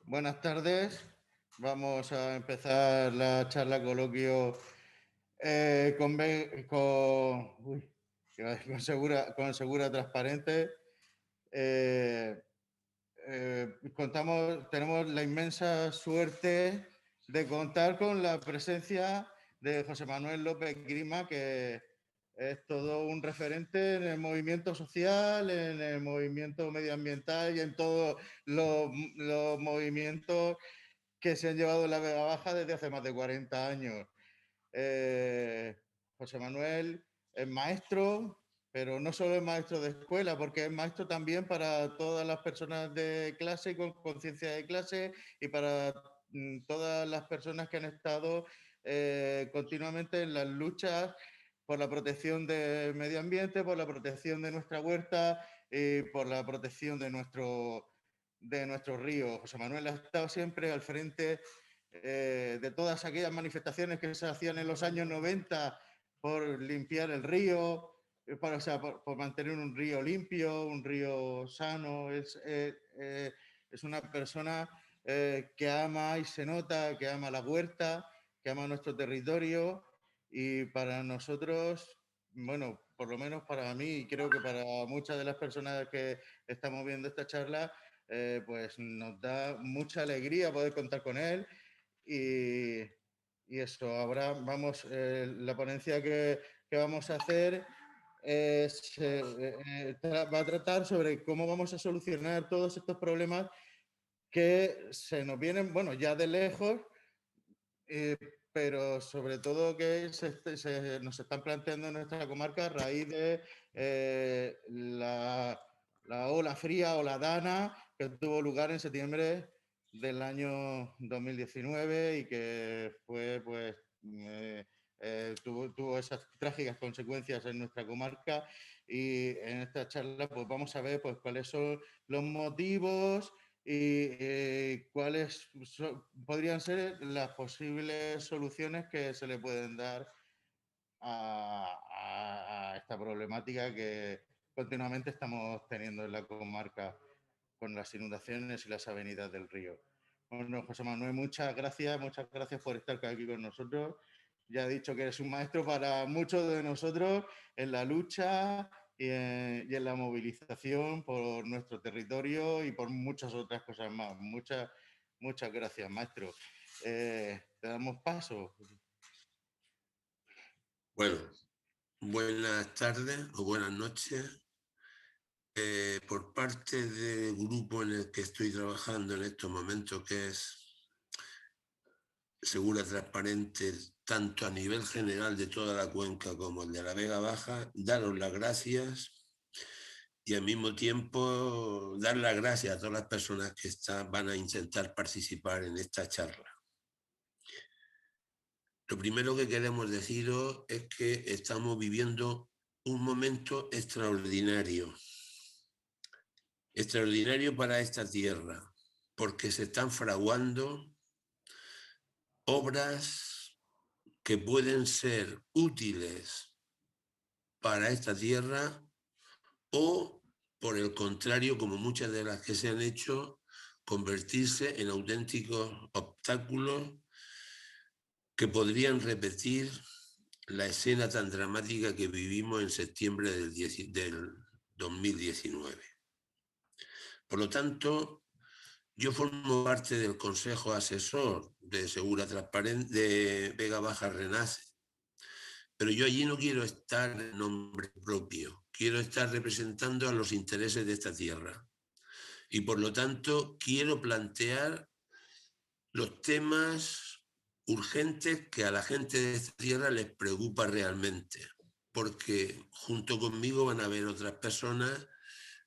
Buenas tardes. Vamos a empezar la charla coloquio con Segura Transparente. Tenemos la inmensa suerte de contar con la presencia de José Manuel López Grima, que es todo un referente en el movimiento social, en el movimiento medioambiental y en todos los movimientos que se han llevado en la Vega Baja desde hace más de 40 años. José Manuel es maestro, pero no solo es maestro de escuela, porque es maestro también para todas las personas de clase con conciencia de clase y para todas las personas que han estado continuamente en las luchas por la protección del medio ambiente, por la protección de nuestra huerta y por la protección de nuestro río. José Manuel ha estado siempre al frente de todas aquellas manifestaciones que se hacían en los años 90 por limpiar el río, por mantener un río limpio, un río sano. Es una persona que ama y se nota, que ama la huerta, que ama nuestro territorio y para nosotros, bueno, por lo menos para mí y creo que para muchas de las personas que estamos viendo esta charla, pues nos da mucha alegría poder contar con él y, y eso, ahora vamos, la ponencia que vamos a hacer va a tratar sobre cómo vamos a solucionar todos estos problemas que se nos vienen, bueno, ya de lejos, eh, pero sobre todo que nos están planteando en nuestra comarca a raíz de la ola fría o la dana que tuvo lugar en septiembre del año 2019 y que fue, pues, tuvo esas trágicas consecuencias en nuestra comarca. Y en esta charla pues vamos a ver pues cuáles son los motivos y cuáles podrían ser las posibles soluciones que se le pueden dar a esta problemática que continuamente estamos teniendo en la comarca con las inundaciones y las avenidas del río. Bueno, José Manuel, muchas gracias por estar aquí con nosotros. Ya he dicho que eres un maestro para muchos de nosotros en la lucha y en la movilización por nuestro territorio y por muchas otras cosas más. Muchas gracias, maestro. Te damos paso. Bueno, buenas tardes o buenas noches. Por parte del grupo en el que estoy trabajando en estos momentos, que es Segura Transparente, tanto a nivel general de toda la cuenca como el de la Vega Baja, daros las gracias y al mismo tiempo dar las gracias a todas las personas que van a intentar participar en esta charla. Lo primero que queremos deciros es que estamos viviendo un momento extraordinario para esta tierra, porque se están fraguando obras que pueden ser útiles para esta tierra o, por el contrario, como muchas de las que se han hecho, convertirse en auténticos obstáculos que podrían repetir la escena tan dramática que vivimos en septiembre del 2019. Por lo tanto, yo formo parte del Consejo Asesor de Segura Transparente de Vega Baja Renace, pero yo allí no quiero estar en nombre propio, quiero estar representando a los intereses de esta tierra. Y por lo tanto, quiero plantear los temas urgentes que a la gente de esta tierra les preocupa realmente, porque junto conmigo van a haber otras personas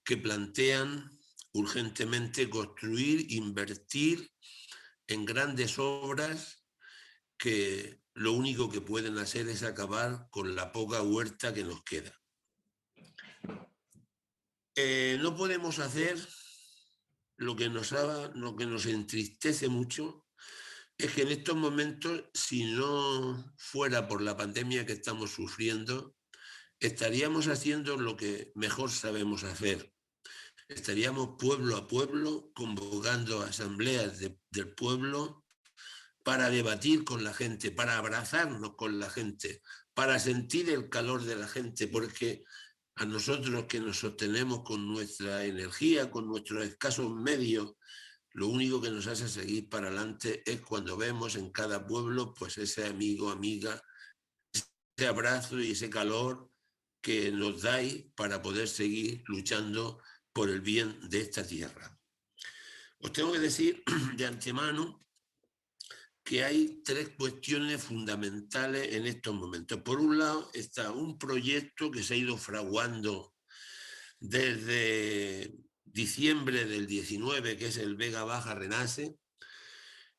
que plantean urgentemente construir, invertir en grandes obras que lo único que pueden hacer es acabar con la poca huerta que nos queda. No podemos hacer lo que nos entristece mucho, es que en estos momentos, si no fuera por la pandemia que estamos sufriendo, estaríamos haciendo lo que mejor sabemos hacer, estaríamos pueblo a pueblo convocando asambleas del pueblo para debatir con la gente, para abrazarnos con la gente, para sentir el calor de la gente, porque a nosotros que nos sostenemos con nuestra energía, con nuestros escasos medios, lo único que nos hace seguir para adelante es cuando vemos en cada pueblo pues ese amigo, amiga, ese abrazo y ese calor que nos dais para poder seguir luchando por el bien de esta tierra. Os tengo que decir de antemano que hay tres cuestiones fundamentales en estos momentos. Por un lado está un proyecto que se ha ido fraguando desde diciembre del 19, que es el Vega Baja Renace,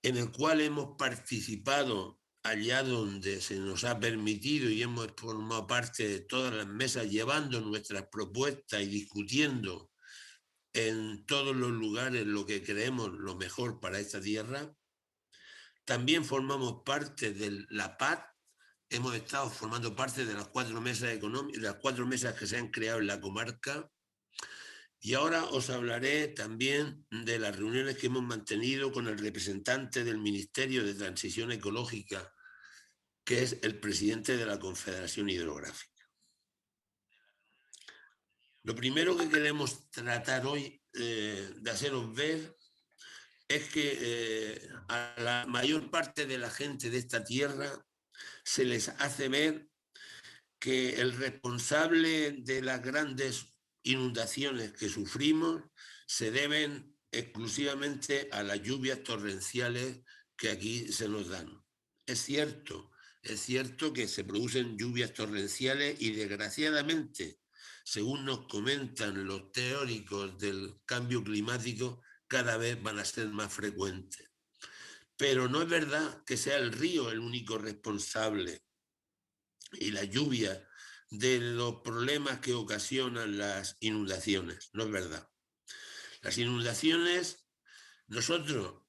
en el cual hemos participado allá donde se nos ha permitido y hemos formado parte de todas las mesas llevando nuestras propuestas y discutiendo en todos los lugares lo que creemos lo mejor para esta tierra. También formamos parte de la PAC, hemos estado formando parte de las 4 mesas económicas, las 4 mesas que se han creado en la comarca. Y ahora os hablaré también de las reuniones que hemos mantenido con el representante del Ministerio de Transición Ecológica, que es el presidente de la Confederación Hidrográfica. Lo primero que queremos tratar hoy de haceros ver es que a la mayor parte de la gente de esta tierra se les hace ver que el responsable de las grandes inundaciones que sufrimos se deben exclusivamente a las lluvias torrenciales que aquí se nos dan. Es cierto que se producen lluvias torrenciales y desgraciadamente, según nos comentan los teóricos del cambio climático, cada vez van a ser más frecuentes. Pero no es verdad que sea el río el único responsable y la lluvia de los problemas que ocasionan las inundaciones. No es verdad. Las inundaciones, nosotros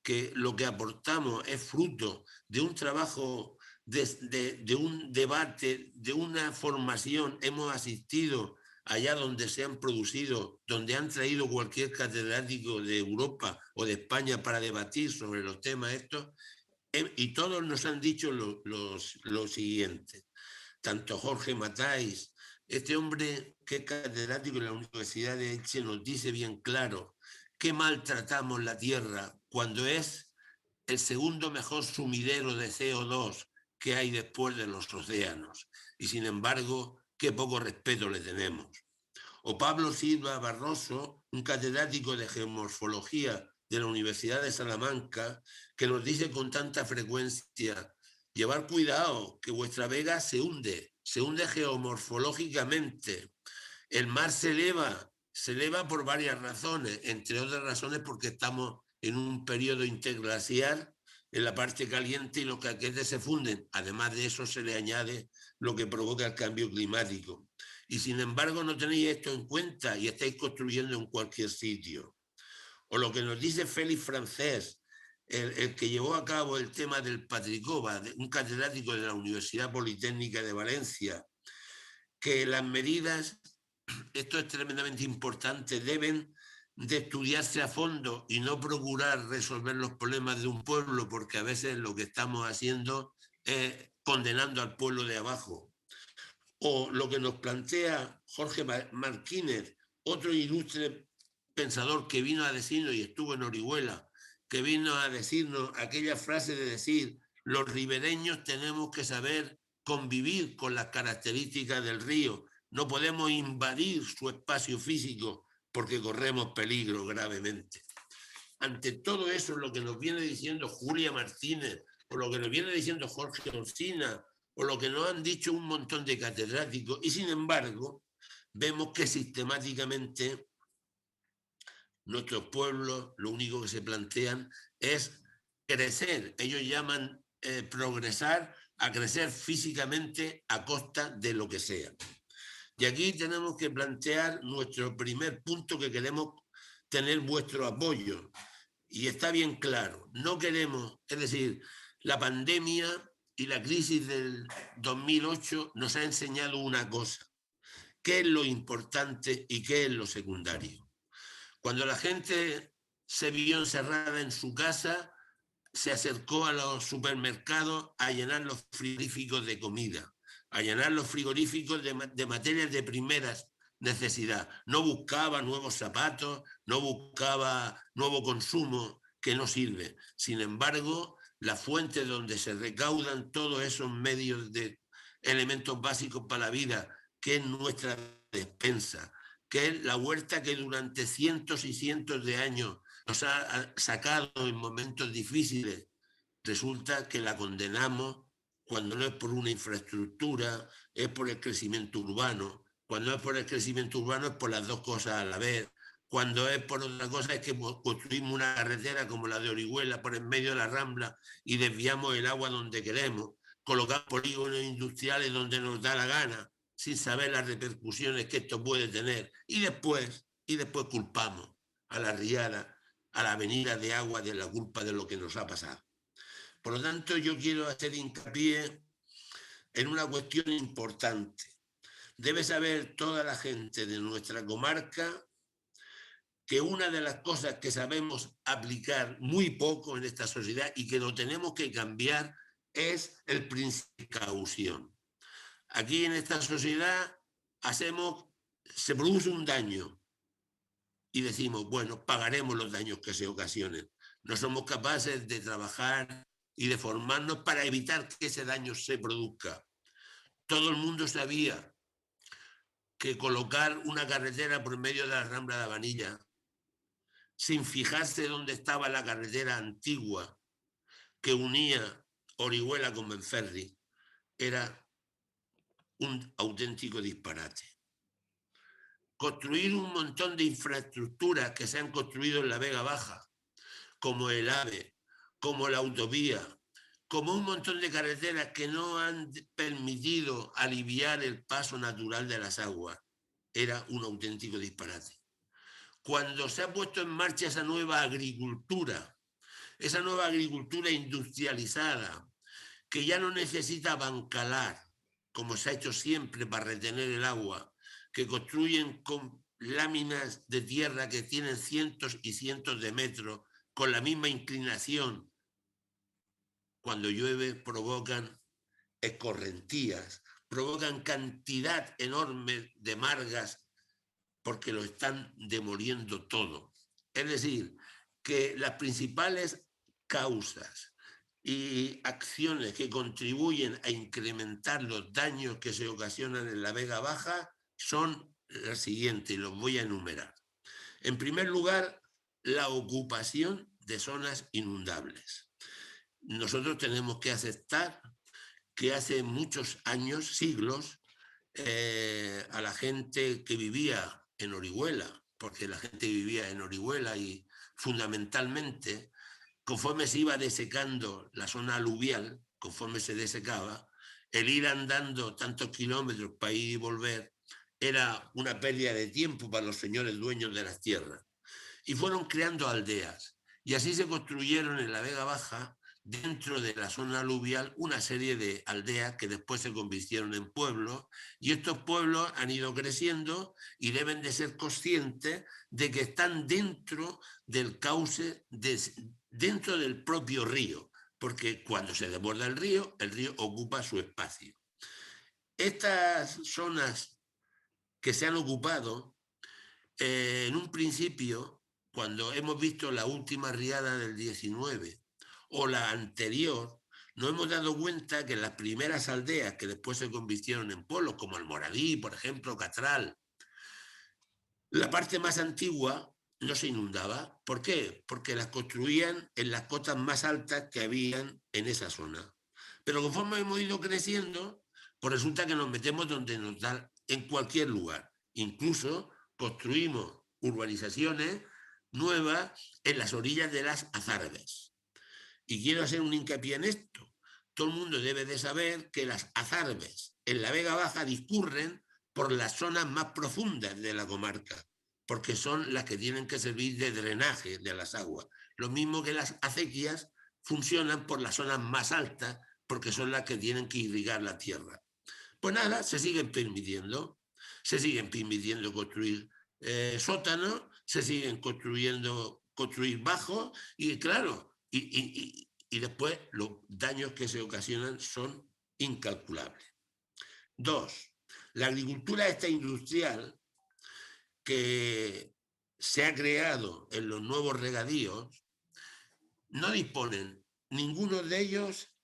que lo que aportamos es fruto de un trabajo, de un debate, de una formación, hemos asistido allá donde se han producido, donde han traído cualquier catedrático de Europa o de España para debatir sobre los temas estos, y todos nos han dicho lo siguiente, tanto Jorge Matáis, este hombre que es catedrático en la Universidad de Elche, nos dice bien claro que maltratamos la Tierra cuando es el segundo mejor sumidero de CO2 que hay después de los océanos. Y sin embargo, qué poco respeto le tenemos. O Pablo Silva Barroso, un catedrático de geomorfología de la Universidad de Salamanca, que nos dice con tanta frecuencia, llevar cuidado, que vuestra vega se hunde geomorfológicamente. El mar se eleva por varias razones, entre otras razones porque estamos en un periodo interglaciar en la parte caliente y los caquetes se funden. Además de eso se le añade lo que provoca el cambio climático. Y sin embargo no tenéis esto en cuenta y estáis construyendo en cualquier sitio. O lo que nos dice Félix Francés, el que llevó a cabo el tema del Patricova, un catedrático de la Universidad Politécnica de Valencia, que las medidas, esto es tremendamente importante, deben de estudiarse a fondo y no procurar resolver los problemas de un pueblo, porque a veces lo que estamos haciendo es condenando al pueblo de abajo. O lo que nos plantea Jorge Martínez, otro ilustre pensador que vino a decirnos, y estuvo en Orihuela, que vino a decirnos aquella frase de decir, los ribereños tenemos que saber convivir con las características del río, no podemos invadir su espacio físico porque corremos peligro gravemente. Ante todo eso, lo que nos viene diciendo Julia Martínez, o lo que nos viene diciendo Jorge Orsina, o lo que nos han dicho un montón de catedráticos, y sin embargo, vemos que sistemáticamente nuestros pueblos lo único que se plantean es crecer. Ellos llaman progresar a crecer físicamente a costa de lo que sea. Y aquí tenemos que plantear nuestro primer punto, que queremos tener vuestro apoyo. Y está bien claro, no queremos, es decir, la pandemia y la crisis del 2008 nos ha enseñado una cosa, qué es lo importante y qué es lo secundario. Cuando la gente se vio encerrada en su casa, se acercó a los supermercados a llenar los frigoríficos de comida, a llenar los frigoríficos de materias de primeras necesidad. No buscaba nuevos zapatos, no buscaba nuevo consumo que no sirve. Sin embargo, la fuente donde se recaudan todos esos medios de elementos básicos para la vida, que es nuestra despensa, que es la huerta que durante cientos y cientos de años nos ha sacado en momentos difíciles, resulta que la condenamos cuando no es por una infraestructura, es por el crecimiento urbano. Cuando es por el crecimiento urbano es por las dos cosas a la vez. Cuando es por otra cosa es que construimos una carretera como la de Orihuela por en medio de la Rambla y desviamos el agua donde queremos, colocamos polígonos industriales donde nos da la gana, sin saber las repercusiones que esto puede tener. Y después culpamos a la riada, a la avenida de agua de la culpa de lo que nos ha pasado. Por lo tanto, yo quiero hacer hincapié en una cuestión importante. Debe saber toda la gente de nuestra comarca que una de las cosas que sabemos aplicar muy poco en esta sociedad y que lo tenemos que cambiar es el principio de precaución. Aquí en esta sociedad se produce un daño y decimos, bueno, pagaremos los daños que se ocasionen. No somos capaces de trabajar y de formarnos para evitar que ese daño se produzca. Todo el mundo sabía que colocar una carretera por medio de la Rambla de Vanilla, sin fijarse dónde estaba la carretera antigua que unía Orihuela con Benferri, era un auténtico disparate. Construir un montón de infraestructuras que se han construido en la Vega Baja, como el AVE, como la autovía, como un montón de carreteras que no han permitido aliviar el paso natural de las aguas, era un auténtico disparate. Cuando se ha puesto en marcha esa nueva agricultura industrializada, que ya no necesita bancalar, como se ha hecho siempre para retener el agua, que construyen con láminas de tierra que tienen cientos y cientos de metros, con la misma inclinación, cuando llueve provocan escorrentías, provocan cantidad enorme de margas porque lo están demoliendo todo. Es decir, que las principales causas y acciones que contribuyen a incrementar los daños que se ocasionan en la Vega Baja son las siguientes, y los voy a enumerar. En primer lugar, la ocupación de zonas inundables. Nosotros tenemos que aceptar que hace muchos años, siglos, a la gente que vivía en Orihuela, porque la gente vivía en Orihuela y fundamentalmente, conforme se iba desecando la zona aluvial, conforme se desecaba, el ir andando tantos kilómetros para ir y volver era una pérdida de tiempo para los señores dueños de las tierras. Y fueron creando aldeas. Y así se construyeron en la Vega Baja, dentro de la zona aluvial, una serie de aldeas que después se convirtieron en pueblos, y estos pueblos han ido creciendo y deben de ser conscientes de que están dentro del cauce, dentro del propio río, porque cuando se desborda el río ocupa su espacio. Estas zonas que se han ocupado, en un principio, cuando hemos visto la última riada del 19 o la anterior, nos hemos dado cuenta que las primeras aldeas que después se convirtieron en pueblos, como Almoradí, por ejemplo, Catral, la parte más antigua no se inundaba. ¿Por qué? Porque las construían en las cotas más altas que habían en esa zona. Pero conforme hemos ido creciendo, pues resulta que nos metemos donde nos da, en cualquier lugar. Incluso construimos urbanizaciones nuevas en las orillas de las azarbes. Y quiero hacer un hincapié en esto. Todo el mundo debe de saber que las azarbes en la Vega Baja discurren por las zonas más profundas de la comarca, porque son las que tienen que servir de drenaje de las aguas. Lo mismo que las acequias funcionan por las zonas más altas, porque son las que tienen que irrigar la tierra. Pues nada, se siguen permitiendo. se siguen permitiendo construir sótanos, se siguen construir bajos y claro, y después los daños que se ocasionan son incalculables. 2. La agricultura esta industrial que se ha creado en los nuevos regadíos no disponen ninguno de ellos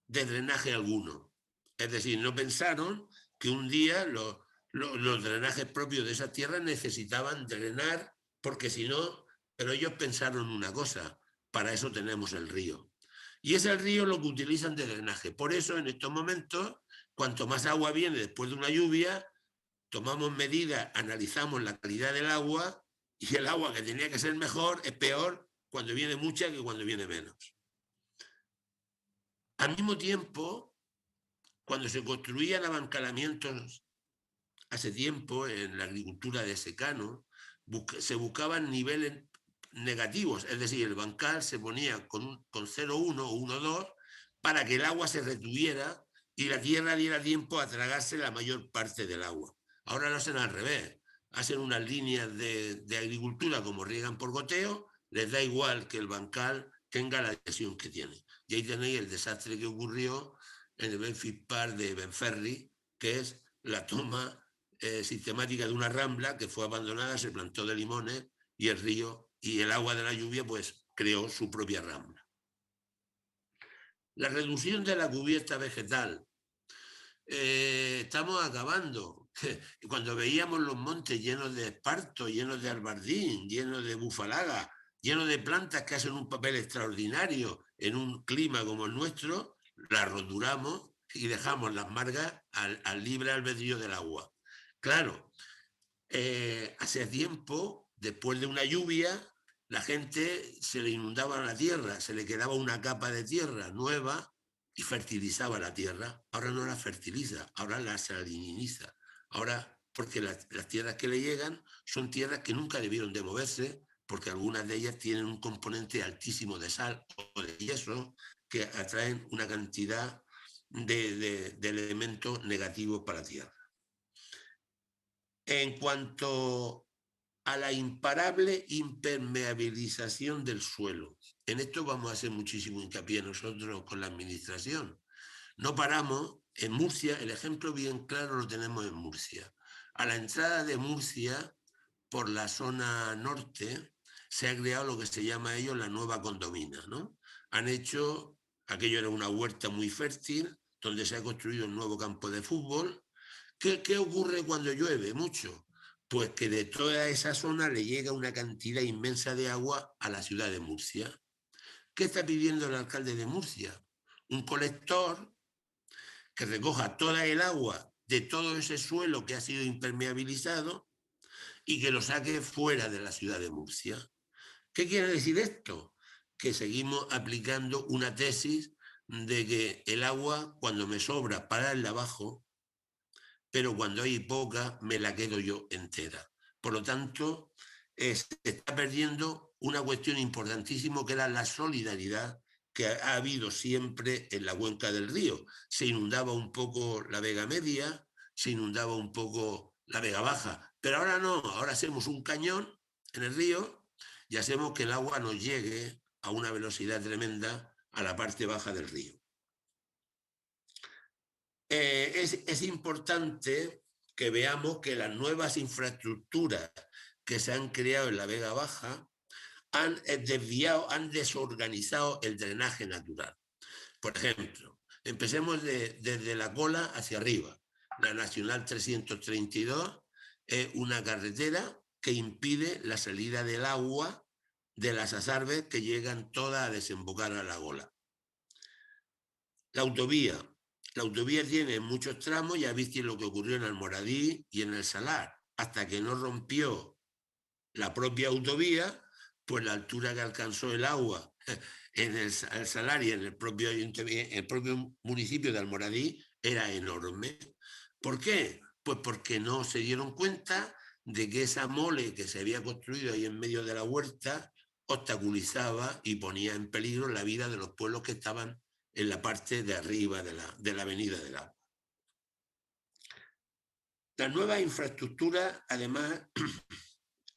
de drenaje alguno. Es decir, no pensaron que un día los drenajes propios de esas tierras necesitaban drenar, porque si no, pero ellos pensaron una cosa, para eso tenemos el río. Y es el río lo que utilizan de drenaje. Por eso, en estos momentos, cuanto más agua viene después de una lluvia, tomamos medidas, analizamos la calidad del agua y el agua que tenía que ser mejor es peor cuando viene mucha que cuando viene menos. Al mismo tiempo, cuando se construían abancalamientos hace tiempo en la agricultura de secano, se buscaban niveles negativos, es decir, el bancal se ponía con 0,1 o 1,2 para que el agua se retuviera y la tierra diera tiempo a tragarse la mayor parte del agua. Ahora lo hacen al revés, hacen unas líneas de agricultura como riegan por goteo, les da igual que el bancal tenga la adhesión que tiene. Y ahí tenéis el desastre que ocurrió en el Benfield Park de Benferri, que es la toma sistemática de una rambla que fue abandonada, se plantó de limones y el río y el agua de la lluvia pues creó su propia rambla. La reducción de la cubierta vegetal. Estamos acabando. Cuando veíamos los montes llenos de esparto, llenos de albardín, llenos de bufalaga, llenos de plantas que hacen un papel extraordinario en un clima como el nuestro, las roturamos y dejamos las margas al libre albedrío del agua. Claro, hace tiempo, después de una lluvia, la gente se le inundaba la tierra, se le quedaba una capa de tierra nueva y fertilizaba la tierra. Ahora no la fertiliza, ahora la saliniza. Ahora, porque las tierras que le llegan son tierras que nunca debieron de moverse, porque algunas de ellas tienen un componente altísimo de sal o de yeso que atraen una cantidad de elementos negativos para la tierra. En cuanto a la imparable impermeabilización del suelo, en esto vamos a hacer muchísimo hincapié nosotros con la administración. No paramos. En Murcia, el ejemplo bien claro lo tenemos en Murcia. A la entrada de Murcia, por la zona norte, se ha creado lo que se llama ellos la nueva condomina, ¿no? Han hecho, aquello era una huerta muy fértil, donde se ha construido un nuevo campo de fútbol. ¿Qué ocurre cuando llueve mucho? Pues que de toda esa zona le llega una cantidad inmensa de agua a la ciudad de Murcia. ¿Qué está pidiendo el alcalde de Murcia? Un colector que recoja toda el agua de todo ese suelo que ha sido impermeabilizado y que lo saque fuera de la ciudad de Murcia. ¿Qué quiere decir esto? Que seguimos aplicando una tesis de que el agua, cuando me sobra, pararla abajo, pero cuando hay poca, me la quedo yo entera. Por lo tanto, se está perdiendo una cuestión importantísima que era la solidaridad que ha habido siempre en la cuenca del río. Se inundaba un poco la Vega Media, se inundaba un poco la Vega Baja, pero ahora no, ahora hacemos un cañón en el río y hacemos que el agua nos llegue a una velocidad tremenda a la parte baja del río. Es importante que veamos que las nuevas infraestructuras que se han creado en la Vega Baja han desviado, han desorganizado el drenaje natural. Por ejemplo, empecemos desde la cola hacia arriba. La Nacional 332 es una carretera que impide la salida del agua de las asarbes que llegan todas a desembocar a la gola. La autovía tiene muchos tramos, ya viste lo que ocurrió en Almoradí y en el Salar, hasta que no rompió la propia autovía, pues la altura que alcanzó el agua en el Salar y en el propio municipio de Almoradí era enorme. ¿Por qué? Pues porque no se dieron cuenta de que esa mole que se había construido ahí en medio de la huerta obstaculizaba y ponía en peligro la vida de los pueblos que estaban en la parte de arriba de la avenida del agua. Las nuevas infraestructuras, además,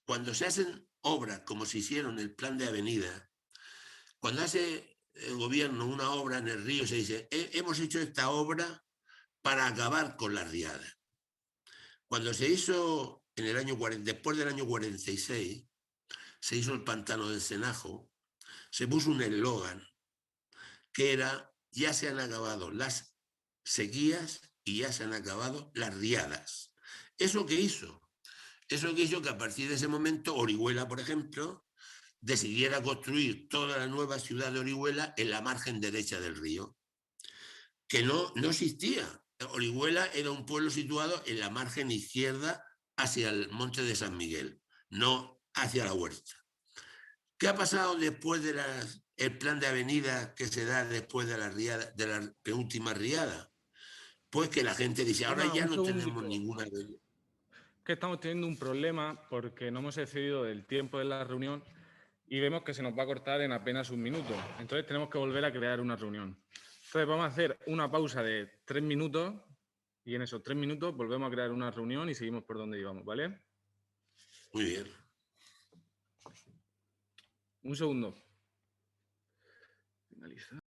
cuando se hacen obras como se hicieron el plan de avenida, cuando hace el gobierno una obra en el río, se dice, hemos hecho esta obra para acabar con las riadas. Cuando se hizo en el año 40, después del año 46, se hizo el pantano del Senajo, se puso un eslogan que era, ya se han acabado las sequías y ya se han acabado las riadas. ¿Eso qué hizo? Eso que hizo que a partir de ese momento Orihuela, por ejemplo, decidiera construir toda la nueva ciudad de Orihuela en la margen derecha del río, que no existía. Orihuela era un pueblo situado en la margen izquierda hacia el monte de San Miguel, no hacia la huerta. ¿Qué ha pasado después del plan de avenida que se da después de la penúltima riada? Pues que la gente dice, ahora Perdona, ya un no tenemos segundito. ninguna avenida. Que estamos teniendo un problema porque no hemos excedido del tiempo de la reunión y vemos que se nos va a cortar en apenas un minuto. Entonces tenemos que volver a crear una reunión. Entonces vamos a hacer una pausa de 3 minutos y en esos 3 minutos volvemos a crear una reunión y seguimos por donde íbamos, ¿vale? Muy bien. Un segundo. Finalizar.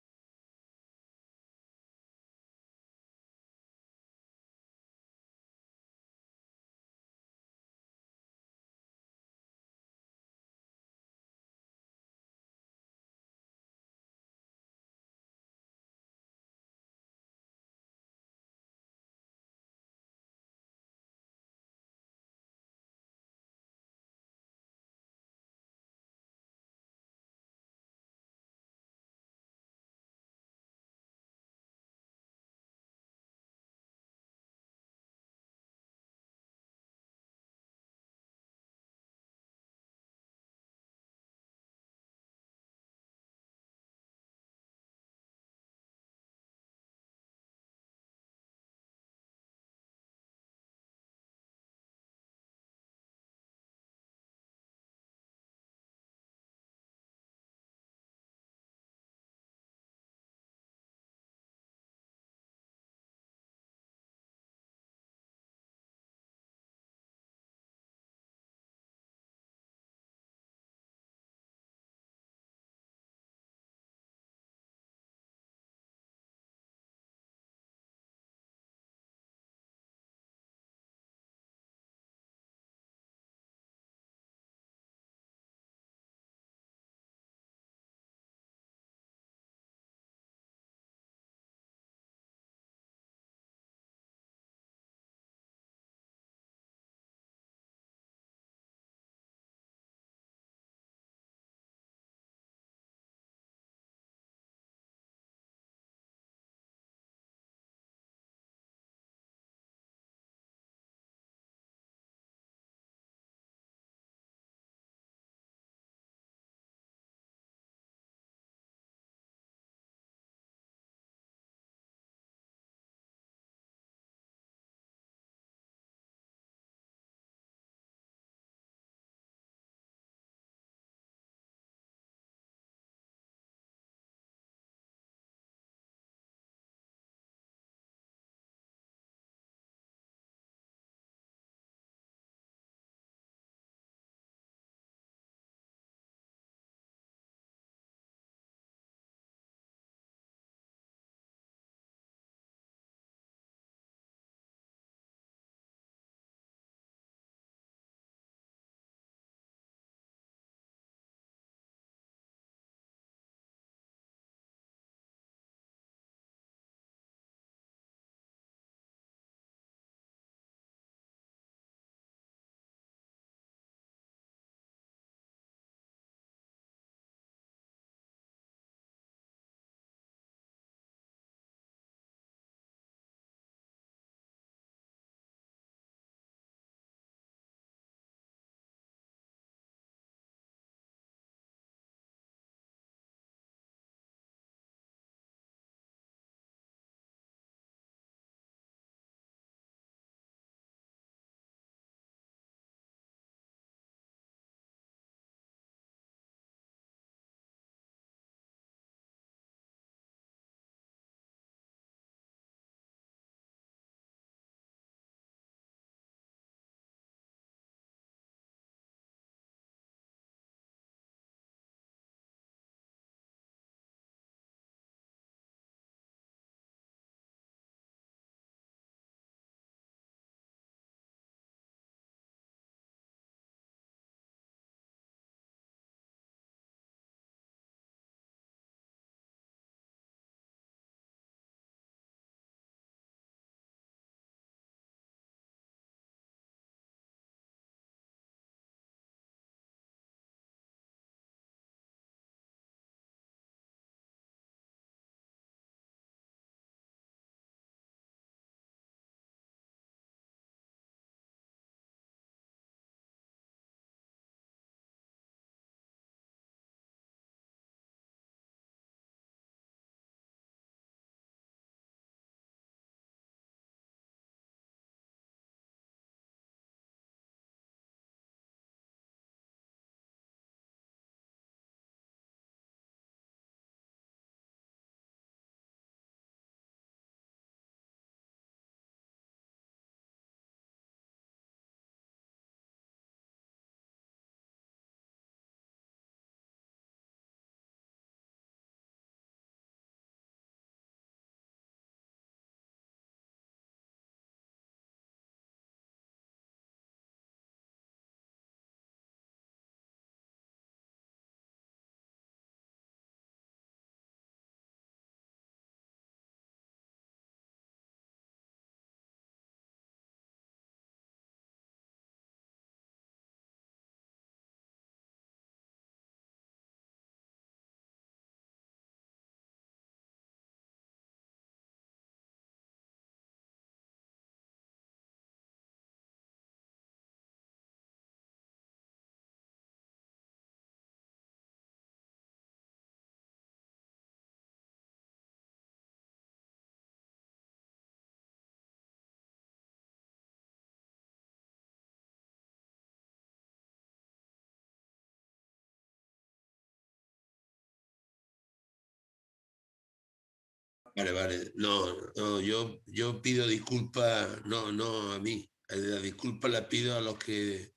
Vale. No, yo pido disculpas, no a mí. La disculpa la pido a los que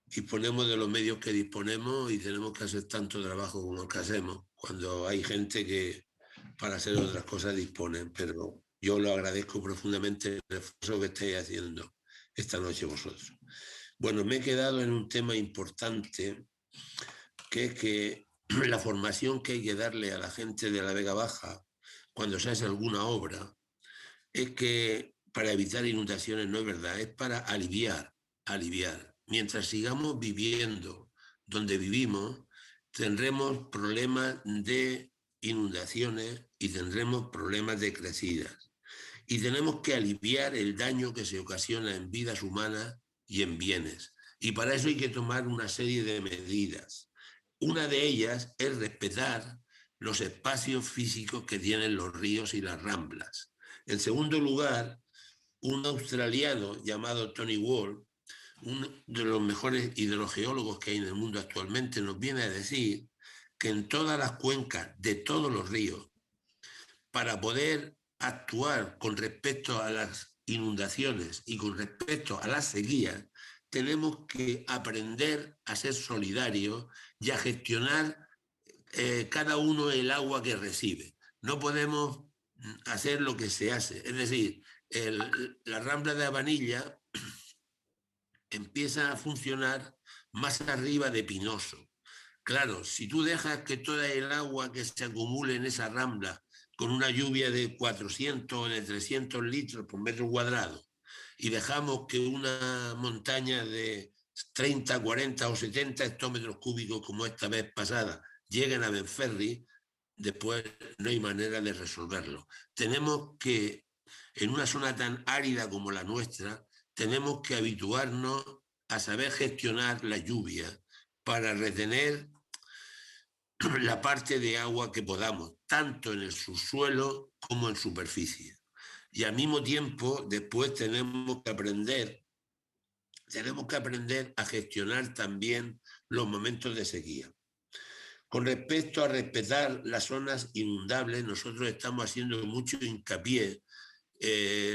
disponemos de los medios que disponemos y tenemos que hacer tanto trabajo como el que hacemos, cuando hay gente que para hacer otras cosas disponen, pero yo lo agradezco profundamente el esfuerzo que estáis haciendo esta noche vosotros. Bueno, me he quedado en un tema importante, que es que la formación que hay que darle a la gente de la Vega Baja cuando se hace alguna obra es que para evitar inundaciones no es verdad, es para aliviar. Mientras sigamos viviendo donde vivimos, tendremos problemas de inundaciones y tendremos problemas de crecidas. Y tenemos que aliviar el daño que se ocasiona en vidas humanas y en bienes. Y para eso hay que tomar una serie de medidas. Una de ellas es respetar los espacios físicos que tienen los ríos y las ramblas. En segundo lugar, un australiano llamado Tony Wall, uno de los mejores hidrogeólogos que hay en el mundo actualmente, nos viene a decir que en todas las cuencas de todos los ríos, para poder actuar con respecto a las inundaciones y con respecto a las sequías, tenemos que aprender a ser solidarios y a gestionar cada uno el agua que recibe. No podemos hacer lo que se hace. Es decir, la Rambla de Habanilla empieza a funcionar más arriba de Pinoso. Claro, si tú dejas que toda el agua que se acumule en esa rambla con una lluvia de 400 o de 300 litros por metro cuadrado y dejamos que una montaña de 30, 40 o 70 hectómetros cúbicos como esta vez pasada lleguen a Benferri, después no hay manera de resolverlo. Tenemos que, en una zona tan árida como la nuestra, tenemos que habituarnos a saber gestionar la lluvia para retener la parte de agua que podamos, tanto en el subsuelo como en superficie. Y al mismo tiempo, después tenemos que aprender a gestionar también los momentos de sequía. Con respecto a respetar las zonas inundables, nosotros estamos haciendo mucho hincapié.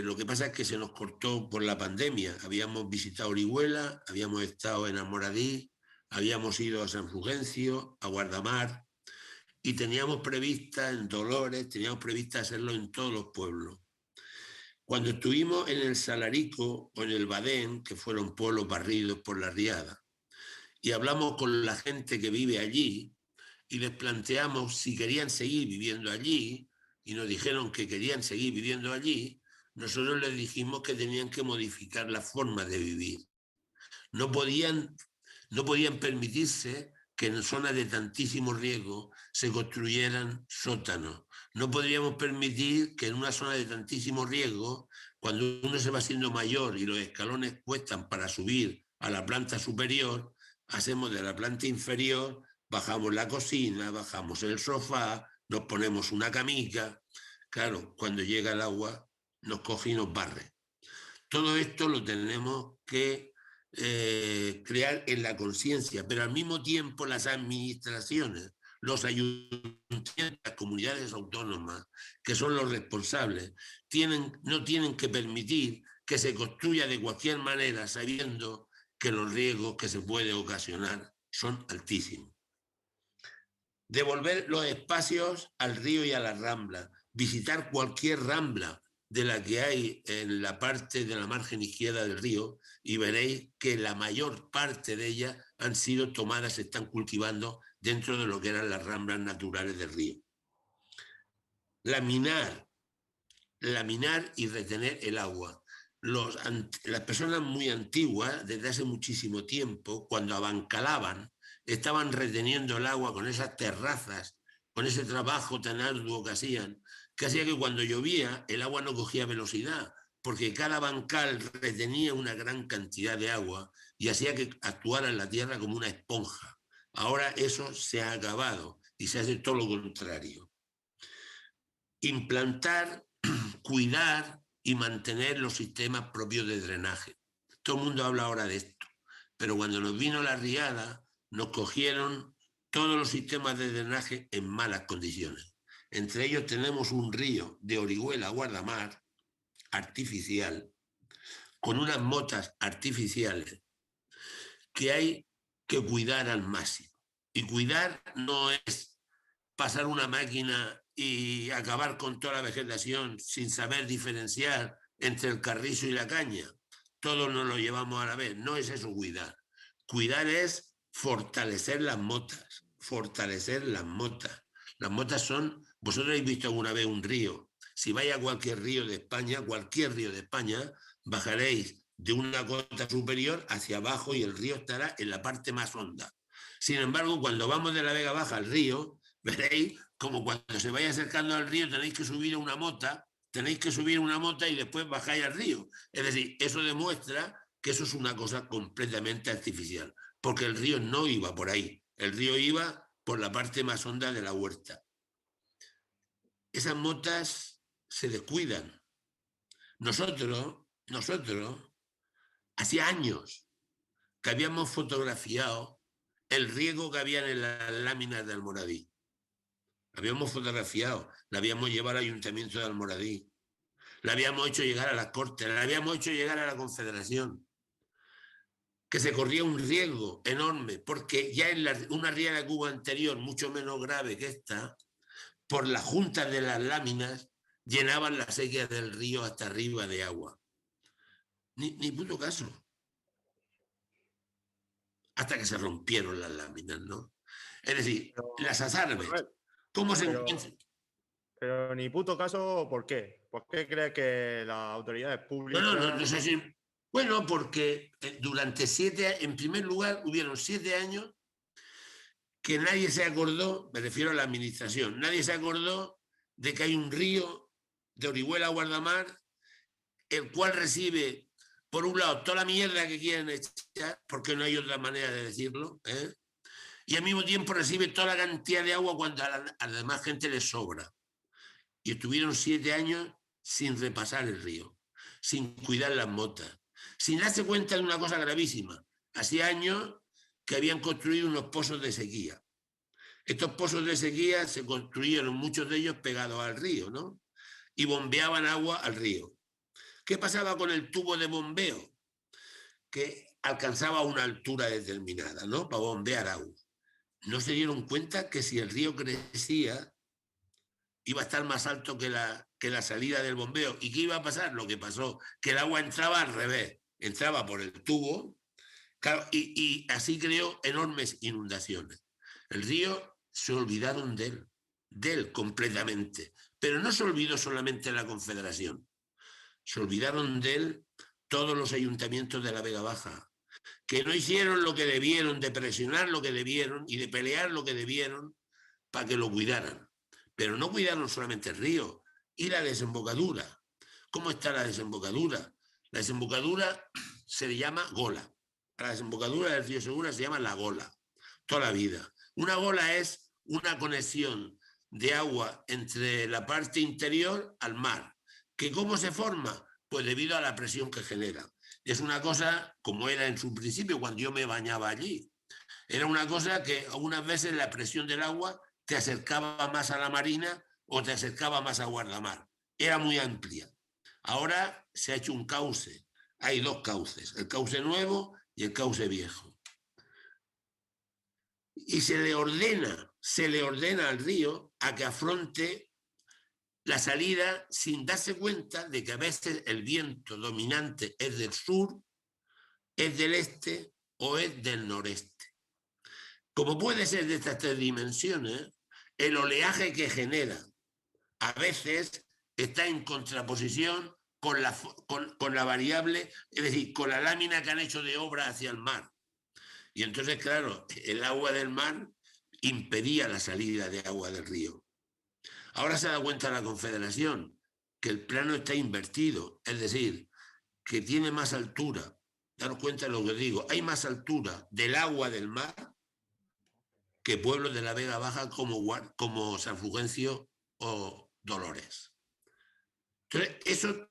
Lo que pasa es que se nos cortó por la pandemia. Habíamos visitado Orihuela, habíamos estado en Almoradí, habíamos ido a San Fulgencio, a Guardamar, y teníamos prevista en Dolores, teníamos prevista hacerlo en todos los pueblos. Cuando estuvimos en el Salarico o en el Badén, que fueron pueblos barridos por la riada, y hablamos con la gente que vive allí y les planteamos si querían seguir viviendo allí, y nos dijeron que querían seguir viviendo allí, nosotros les dijimos que tenían que modificar la forma de vivir. No podían permitirse que en zonas de tantísimo riesgo se construyeran sótanos. No podríamos permitir que en una zona de tantísimo riesgo, cuando uno se va haciendo mayor y los escalones cuestan para subir a la planta superior, hacemos de la planta inferior, bajamos la cocina, bajamos el sofá, nos ponemos una camica. Claro, cuando llega el agua nos coge y nos barre. Todo esto lo tenemos que crear en la conciencia, pero al mismo tiempo las administraciones, los ayuntamientos, las comunidades autónomas, que son los responsables, no tienen que permitir que se construya de cualquier manera sabiendo que los riesgos que se pueden ocasionar son altísimos. Devolver los espacios al río y a la rambla, visitar cualquier rambla de la que hay en la parte de la margen izquierda del río y veréis que la mayor parte de ellas han sido tomadas, se están cultivando dentro de lo que eran las ramblas naturales del río. Laminar y retener el agua. Las personas muy antiguas, desde hace muchísimo tiempo, cuando abancalaban, estaban reteniendo el agua con esas terrazas, con ese trabajo tan arduo que hacía que cuando llovía el agua no cogía velocidad, porque cada bancal retenía una gran cantidad de agua y hacía que actuara en la tierra como una esponja. Ahora eso se ha acabado y se hace todo lo contrario. Implantar, cuidar y mantener los sistemas propios de drenaje. Todo el mundo habla ahora de esto, pero cuando nos vino la riada nos cogieron todos los sistemas de drenaje en malas condiciones. Entre ellos tenemos un río de Orihuela Guardamar artificial, con unas motas artificiales que hay que cuidar al máximo. Y cuidar no es pasar una máquina y acabar con toda la vegetación sin saber diferenciar entre el carrizo y la caña. Todos nos lo llevamos a la vez. No es eso cuidar. Cuidar es fortalecer las motas. Fortalecer las motas. Las motas son... Vosotros habéis visto alguna vez un río. Si vais a cualquier río de España, bajaréis de una cota superior hacia abajo y el río estará en la parte más honda. Sin embargo, cuando vamos de la Vega Baja al río, veréis como cuando se vaya acercando al río tenéis que subir una mota y después bajáis al río. Es decir, eso demuestra que eso es una cosa completamente artificial, porque el río no iba por ahí, el río iba por la parte más honda de la huerta. Esas motas se descuidan. Nosotros, hacía años que habíamos fotografiado el riego que había en las láminas de Almoradí. La habíamos fotografiado, la habíamos llevado al Ayuntamiento de Almoradí, la habíamos hecho llegar a las Cortes, la habíamos hecho llegar a la Confederación, que se corría un riesgo enorme, porque ya en una riega de Cuba anterior, mucho menos grave que esta, por las juntas de las láminas, llenaban la sequía del río hasta arriba de agua. Ni puto caso. Hasta que se rompieron las láminas, ¿no? Es decir, las azarbes, ¿cómo se encuentran? Pero ni puto caso, ¿por qué? ¿Por qué crees que las autoridades públicas... No sé si... Bueno, porque durante 7 años, en primer lugar, hubieron 7 años que nadie se acordó, me refiero a la administración, nadie se acordó de que hay un río de Orihuela a Guardamar, el cual recibe, por un lado, toda la mierda que quieren echar, porque no hay otra manera de decirlo, ¿eh? Y al mismo tiempo recibe toda la cantidad de agua cuando a la demás gente les sobra. Y estuvieron 7 años sin repasar el río, sin cuidar las motas, sin darse cuenta de una cosa gravísima. Hacía años que habían construido unos pozos de sequía. Estos pozos de sequía se construyeron, muchos de ellos pegados al río, ¿no? Y bombeaban agua al río. ¿Qué pasaba con el tubo de bombeo? Que alcanzaba una altura determinada, ¿no? Para bombear agua. No se dieron cuenta que si el río crecía, iba a estar más alto que la salida del bombeo. ¿Y qué iba a pasar? Lo que pasó, que el agua entraba al revés, entraba por el tubo, claro, y así creó enormes inundaciones. El río se olvidaron de él completamente, pero no se olvidó solamente la Confederación, se olvidaron de él todos los ayuntamientos de la Vega Baja, que no hicieron lo que debieron, de presionar lo que debieron y de pelear lo que debieron para que lo cuidaran. Pero no cuidaron solamente el río, y la desembocadura. ¿Cómo está la desembocadura? La desembocadura se le llama gola. La desembocadura del río Segura se llama la gola, toda la vida. Una gola es una conexión de agua entre la parte interior al mar. ¿Que cómo se forma? Pues debido a la presión que genera. Es una cosa como era en su principio cuando yo me bañaba allí. Era una cosa que algunas veces la presión del agua te acercaba más a la marina o te acercaba más a Guardamar. Era muy amplia. Ahora se ha hecho un cauce. Hay 2 cauces, el cauce nuevo y el cauce viejo. Y se le ordena al río a que afronte la salida sin darse cuenta de que a veces el viento dominante es del sur, es del este o es del noreste. Como puede ser de estas 3 dimensiones, el oleaje que genera a veces está en contraposición con la variable, es decir, con la lámina que han hecho de obra hacia el mar. Y entonces, claro, el agua del mar impedía la salida de agua del río. Ahora se da cuenta la Confederación que el plano está invertido, es decir, que tiene más altura. Daros cuenta de lo que digo, hay más altura del agua del mar que pueblos de la Vega Baja como San Fulgencio o Dolores. Entonces, eso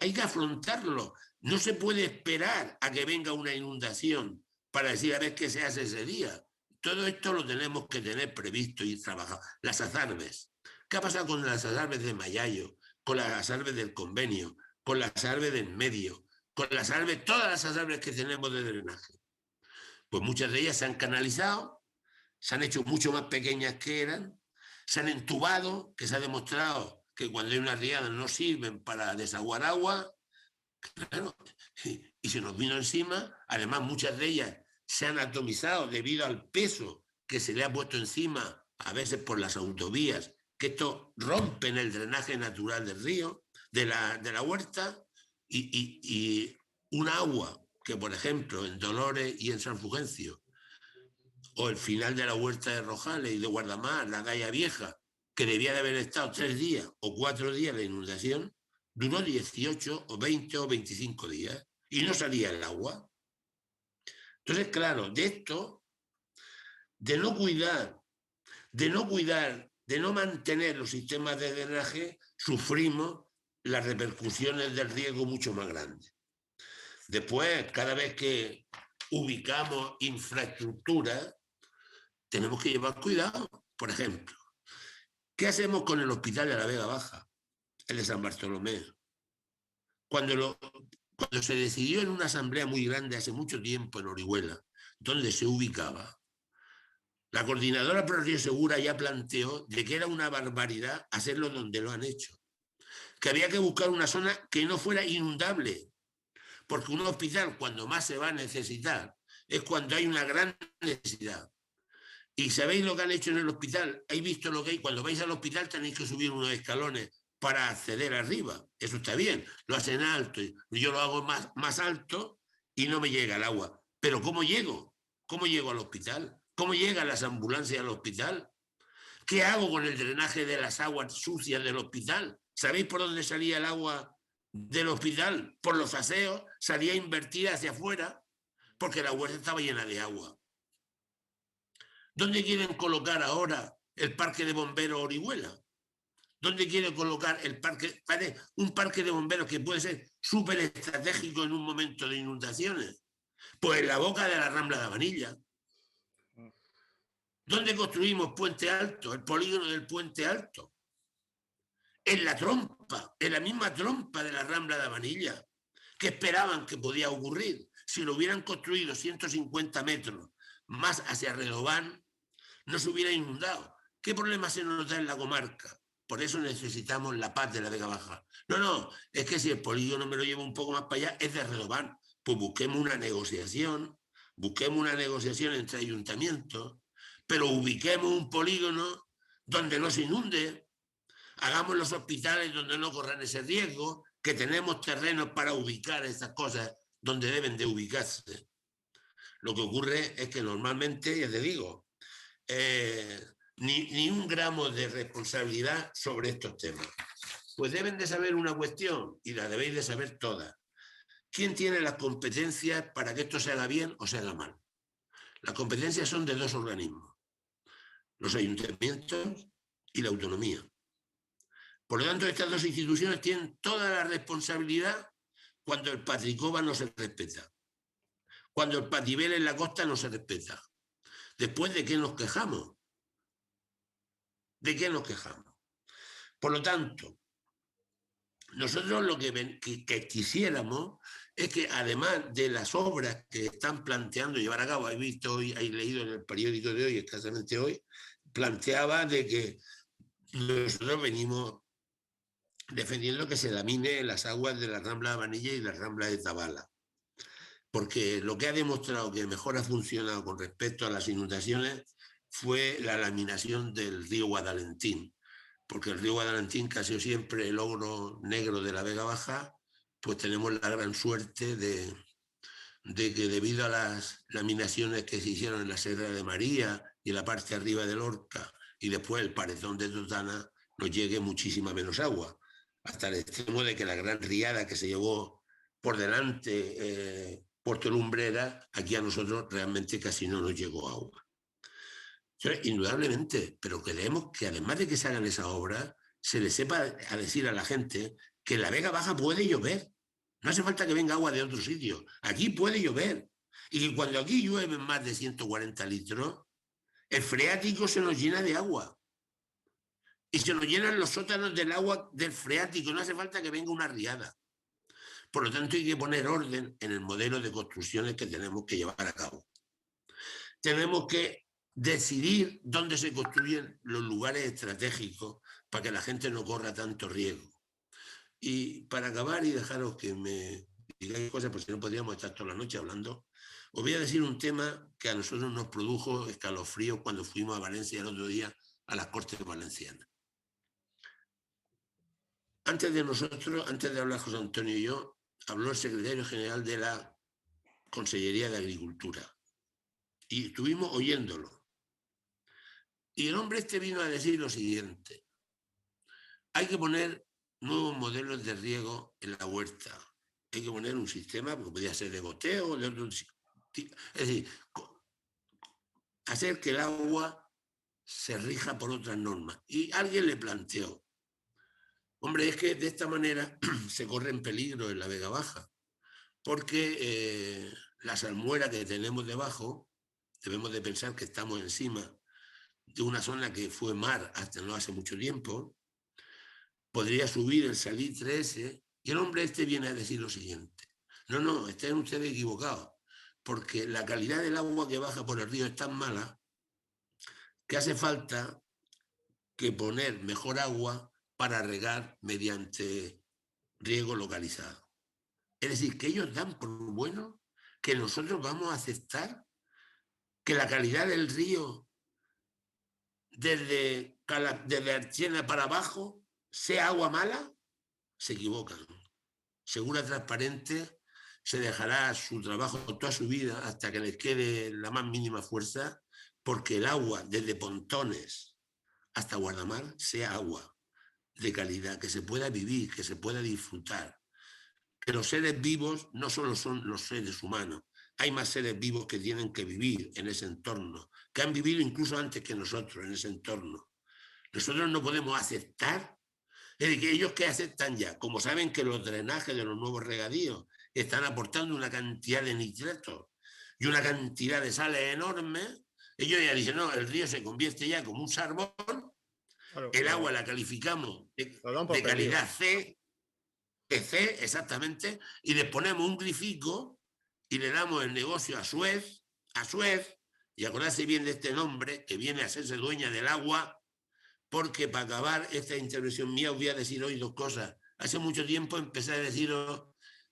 hay que afrontarlo. No se puede esperar a que venga una inundación para decir a ver qué se hace ese día. Todo esto lo tenemos que tener previsto y trabajado. Las azarbes. ¿Qué ha pasado con las asalves de Mayayo, con las asalves del convenio, con las asalves del medio, con las asalves, todas las asalves que tenemos de drenaje? Pues muchas de ellas se han canalizado, se han hecho mucho más pequeñas que eran, se han entubado, que se ha demostrado que cuando hay una riada no sirven para desaguar agua, claro, y se nos vino encima. Además, muchas de ellas se han atomizado debido al peso que se le ha puesto encima, a veces por las autovías, que esto rompen el drenaje natural del río, de la huerta, y un agua que, por ejemplo, en Dolores y en San Fulgencio, o el final de la huerta de Rojales y de Guardamar, la Galla Vieja, que debía de haber estado 3 días o 4 días la inundación, duró 18 o 20 o 25 días y no salía el agua. Entonces, claro, de esto, de no cuidar, de no mantener los sistemas de drenaje, sufrimos las repercusiones del riesgo mucho más grandes. Después, cada vez que ubicamos infraestructura, tenemos que llevar cuidado. Por ejemplo, ¿qué hacemos con el hospital de la Vega Baja, el de San Bartolomé? Cuando se decidió en una asamblea muy grande hace mucho tiempo en Orihuela, donde se ubicaba, la coordinadora Pro Río Segura ya planteó de que era una barbaridad hacerlo donde lo han hecho, que había que buscar una zona que no fuera inundable, porque un hospital cuando más se va a necesitar es cuando hay una gran necesidad. ¿Y sabéis lo que han hecho en el hospital? ¿Habéis visto lo que hay? Cuando vais al hospital tenéis que subir unos escalones para acceder arriba. Eso está bien, lo hacen alto. Yo lo hago más alto y no me llega el agua. Pero ¿cómo llego? ¿Cómo llego al hospital? ¿Cómo llegan las ambulancias al hospital? ¿Qué hago con el drenaje de las aguas sucias del hospital? ¿Sabéis por dónde salía el agua del hospital? Por los aseos, salía invertida hacia afuera, porque la huerta estaba llena de agua. ¿Dónde quieren colocar ahora el parque de bomberos Orihuela? ¿Dónde quieren colocar el parque? Un parque de bomberos que puede ser súper estratégico en un momento de inundaciones. Pues en la boca de la Rambla de Vanilla. ¿Dónde construimos Puente Alto? El polígono del Puente Alto. En la trompa, en la misma trompa de la Rambla de Vanilla. ¿Qué esperaban que podía ocurrir? Si lo hubieran construido 150 metros más hacia Redován, no se hubiera inundado. ¿Qué problema se nos da en la comarca? Por eso necesitamos la paz de la Vega Baja. No, es que si el polígono me lo lleva un poco más para allá, es de Redován. Pues busquemos una negociación entre ayuntamientos, pero ubiquemos un polígono donde no se inunde, hagamos los hospitales donde no corran ese riesgo, que tenemos terrenos para ubicar esas cosas donde deben de ubicarse. Lo que ocurre es que normalmente, ya te digo, ni un gramo de responsabilidad sobre estos temas. Pues deben de saber una cuestión, y la debéis de saber todas. ¿Quién tiene las competencias para que esto se haga bien o se haga mal? Las competencias son de 2 organismos, los ayuntamientos y la autonomía. Por lo tanto, estas 2 instituciones tienen toda la responsabilidad cuando el Patricoba no se respeta, cuando el Patibel en la costa no se respeta. Después, ¿de qué nos quejamos? ¿De qué nos quejamos? Por lo tanto, nosotros lo que quisiéramos es que, además de las obras que están planteando llevar a cabo, he visto hoy, he leído en el periódico de hoy, escasamente hoy, planteaba de que nosotros venimos defendiendo que se lamine las aguas de la Rambla de Vanilla y la Rambla de Tabala. Porque lo que ha demostrado que mejor ha funcionado con respecto a las inundaciones fue la laminación del río Guadalentín, porque el río Guadalentín, que ha sido siempre el ogro negro de la Vega Baja, pues tenemos la gran suerte de que debido a las laminaciones que se hicieron en la Sierra de María y en la parte arriba del Lorca y después el Parezón de Totana, nos llegue muchísima menos agua, hasta el extremo de que la gran riada que se llevó por delante Puerto Lumbrera, aquí a nosotros realmente casi no nos llegó agua. Indudablemente, pero queremos que además de que se hagan esas obras, se le sepa a decir a la gente que en la Vega Baja puede llover. No hace falta que venga agua de otro sitio. Aquí puede llover. Y que cuando aquí llueven más de 140 litros, el freático se nos llena de agua. Y se nos llenan los sótanos del agua del freático, no hace falta que venga una riada. Por lo tanto, hay que poner orden en el modelo de construcciones que tenemos que llevar a cabo. Tenemos que decidir dónde se construyen los lugares estratégicos para que la gente no corra tanto riesgo. Y para acabar y dejaros que me digáis cosas, porque si no podríamos estar toda la noche hablando, os voy a decir un tema que a nosotros nos produjo escalofríos cuando fuimos a Valencia el otro día a las Cortes Valencianas. Antes de nosotros, antes de hablar José Antonio y yo, habló el secretario general de la Consellería de Agricultura y estuvimos oyéndolo. Y el hombre este vino a decir lo siguiente: hay que poner nuevos modelos de riego en la huerta. Hay que poner un sistema, porque podría ser de goteo, de otro, es decir, hacer que el agua se rija por otras normas. Y alguien le planteó: hombre, es que de esta manera se corre en peligro en la Vega Baja, porque la salmuera que tenemos debajo, debemos de pensar que estamos encima de una zona que fue mar hasta no hace mucho tiempo, podría subir el salitre ese, y el hombre este viene a decir lo siguiente: no, están ustedes equivocados, porque la calidad del agua que baja por el río es tan mala que hace falta que poner mejor agua para regar mediante riego localizado. Es decir, que ellos dan por bueno que nosotros vamos a aceptar que la calidad del río desde Archena para abajo sea agua mala. Se equivocan. Segura Transparente se dejará su trabajo toda su vida hasta que les quede la más mínima fuerza, porque el agua desde Pontones hasta Guardamar sea agua de calidad, que se pueda vivir, que se pueda disfrutar. Que los seres vivos no solo son los seres humanos, hay más seres vivos que tienen que vivir en ese entorno, que han vivido incluso antes que nosotros en ese entorno. Nosotros no podemos aceptar, es decir, que ellos que aceptan ya, como saben que los drenajes de los nuevos regadíos están aportando una cantidad de nitratos y una cantidad de sales enormes, ellos ya dicen: no, el río se convierte ya como un sarbón, claro, el agua la calificamos de calidad C, exactamente, y les ponemos un grifico y le damos el negocio a Suez, y acordarse bien de este nombre, que viene a hacerse dueña del agua, porque para acabar esta intervención mía os voy a decir hoy dos cosas. Hace mucho tiempo empecé a deciros,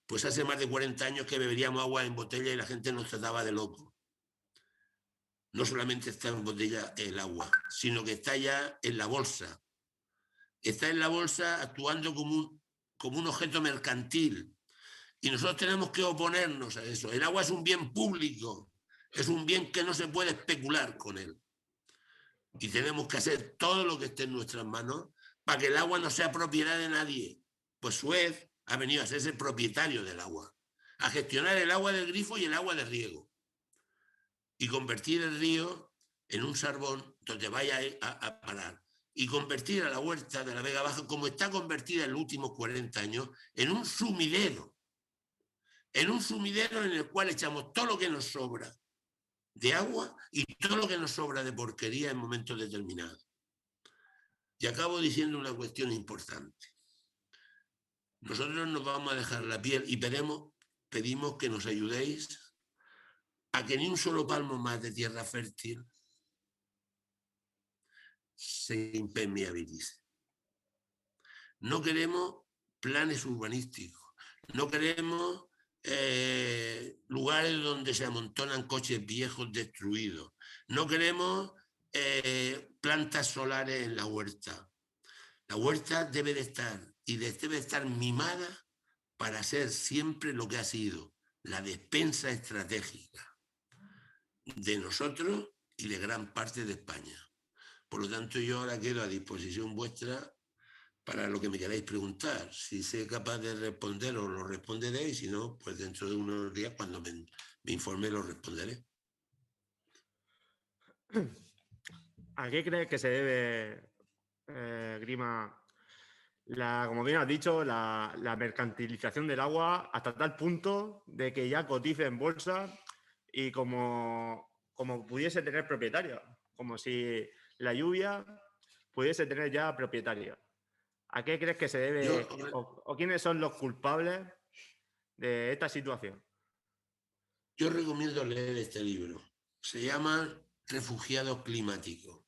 pues hace más de 40 años, que beberíamos agua en botella y la gente nos trataba de loco. No solamente está en botella el agua, sino que está ya en la bolsa. Está en la bolsa actuando como un objeto mercantil. Y nosotros tenemos que oponernos a eso. El agua es un bien público, es un bien que no se puede especular con él. Y tenemos que hacer todo lo que esté en nuestras manos para que el agua no sea propiedad de nadie. Pues Suez ha venido a ser el propietario del agua, a gestionar el agua del grifo y el agua de riego, y convertir el río en un sarbón donde vaya a parar, y convertir a la huerta de la Vega Baja, como está convertida en los últimos 40 años, en un sumidero en el cual echamos todo lo que nos sobra de agua y todo lo que nos sobra de porquería en momentos determinados. Y acabo diciendo una cuestión importante. Nosotros nos vamos a dejar la piel y pedimos que nos ayudéis a que ni un solo palmo más de tierra fértil se impermeabilice. No queremos planes urbanísticos, no queremos lugares donde se amontonan coches viejos destruidos, no queremos plantas solares en la huerta. La huerta debe de estar mimada para ser siempre lo que ha sido: la despensa estratégica de nosotros y de gran parte de España. Por lo tanto, yo ahora quedo a disposición vuestra para lo que me queráis preguntar. Si sé capaz de responder, os lo responderé, y si no, pues dentro de unos días, cuando me informe, lo responderé. ¿A qué crees que se debe, Grima, como bien has dicho, la mercantilización del agua hasta tal punto de que ya cotice en bolsa y como pudiese tener propietario? Como si la lluvia pudiese tener ya propietario. ¿A qué crees que se debe o quiénes son los culpables de esta situación? Yo recomiendo leer este libro. Se llama Refugiados Climáticos.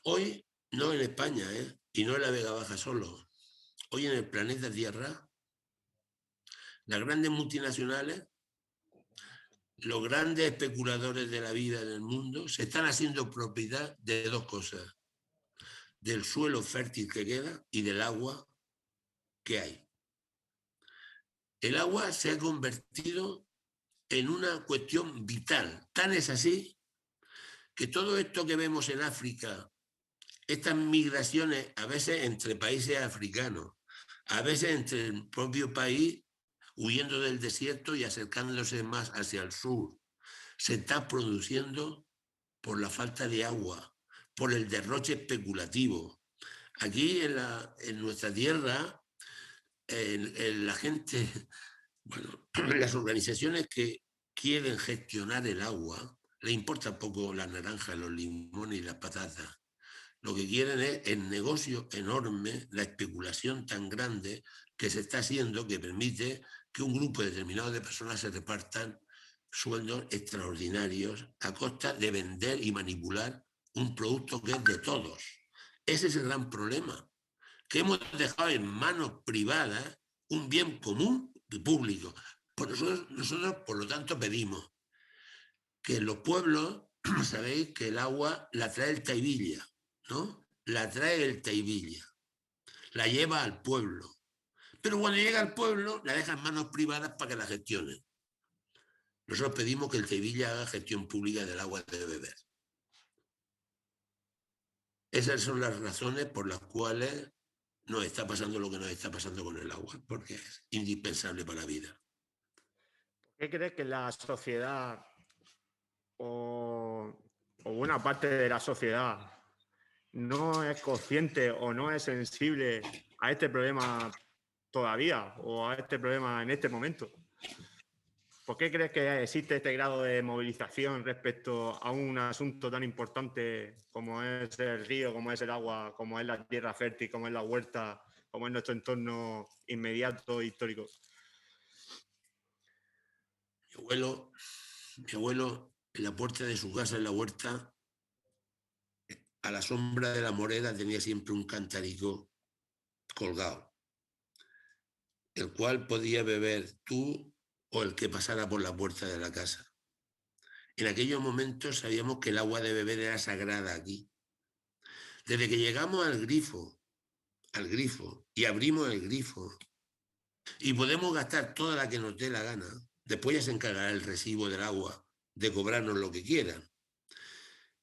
Hoy, no en España, y no en la Vega Baja solo, hoy en el planeta Tierra, las grandes multinacionales, los grandes especuladores de la vida en el mundo, se están haciendo propiedad de dos cosas: del suelo fértil que queda y del agua que hay. El agua se ha convertido en una cuestión vital. Tan es así que todo esto que vemos en África, estas migraciones a veces entre países africanos, a veces entre el propio país huyendo del desierto y acercándose más hacia el sur, se está produciendo por la falta de agua, por el derroche especulativo. Aquí en nuestra tierra, la gente, bueno, las organizaciones que quieren gestionar el agua, le importa poco la naranja, los limones y las patatas. Lo que quieren es el negocio enorme, la especulación tan grande que se está haciendo, que permite que un grupo determinado de personas se repartan sueldos extraordinarios a costa de vender y manipular un producto que es de todos. Ese es el gran problema, que hemos dejado en manos privadas un bien común y público. Nosotros, por lo tanto, pedimos que en los pueblos, sabéis que el agua la trae el Taivilla, ¿no? La trae el Taivilla, la lleva al pueblo. Pero cuando llega al pueblo, la deja en manos privadas para que la gestionen. Nosotros pedimos que el Taivilla haga gestión pública del agua de beber. Esas son las razones por las cuales nos está pasando lo que nos está pasando con el agua, porque es indispensable para la vida. ¿Qué crees que la sociedad o una parte de la sociedad no es consciente o no es sensible a este problema todavía o a este problema en este momento? ¿Por qué crees que existe este grado de movilización respecto a un asunto tan importante como es el río, como es el agua, como es la tierra fértil, como es la huerta, como es nuestro entorno inmediato e histórico? Mi abuelo, en la puerta de su casa, en la huerta, a la sombra de la morera, tenía siempre un cantarico colgado, el cual podía beber tú o el que pasara por la puerta de la casa. En aquellos momentos sabíamos que el agua de beber era sagrada aquí. Desde que llegamos al grifo, y abrimos el grifo, y podemos gastar toda la que nos dé la gana, después ya se encargará el recibo del agua de cobrarnos lo que quieran.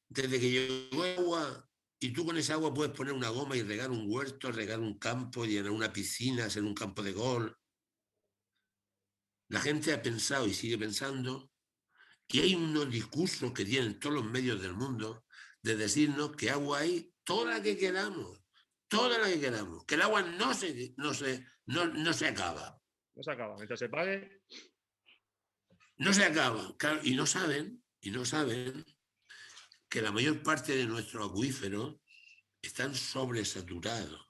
Desde que llegó el agua, y tú con esa agua puedes poner una goma y regar un huerto, regar un campo, llenar una piscina, hacer un campo de golf. La gente ha pensado y sigue pensando, y hay unos discursos que tienen todos los medios del mundo de decirnos que agua hay toda la que queramos, que el agua no se acaba. No se acaba, mientras se pague. No se acaba, claro, y no saben que la mayor parte de nuestros acuíferos están sobresaturados.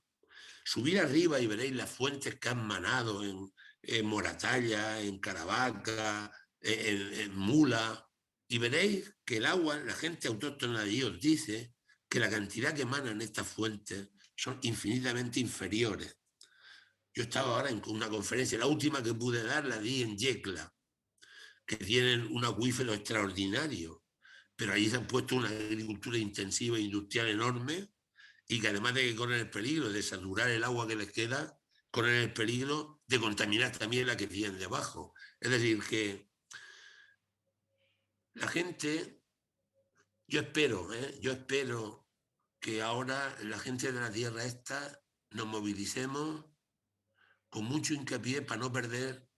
Subir arriba y veréis las fuentes que han manado en Moratalla, en Caravaca, en Mula, y veréis que el agua, la gente autóctona de allí os dice que la cantidad que emanan estas fuentes son infinitamente inferiores. Yo estaba ahora en una conferencia, la última que pude dar la di en Yecla, que tienen un acuífero extraordinario, pero allí se han puesto una agricultura intensiva e industrial enorme, y que además de que corren el peligro de saturar el agua que les queda, corren el peligro de contaminar también la que tienen debajo. Es decir, que la gente, yo espero que ahora la gente de la tierra esta nos movilicemos con mucho hincapié para no perder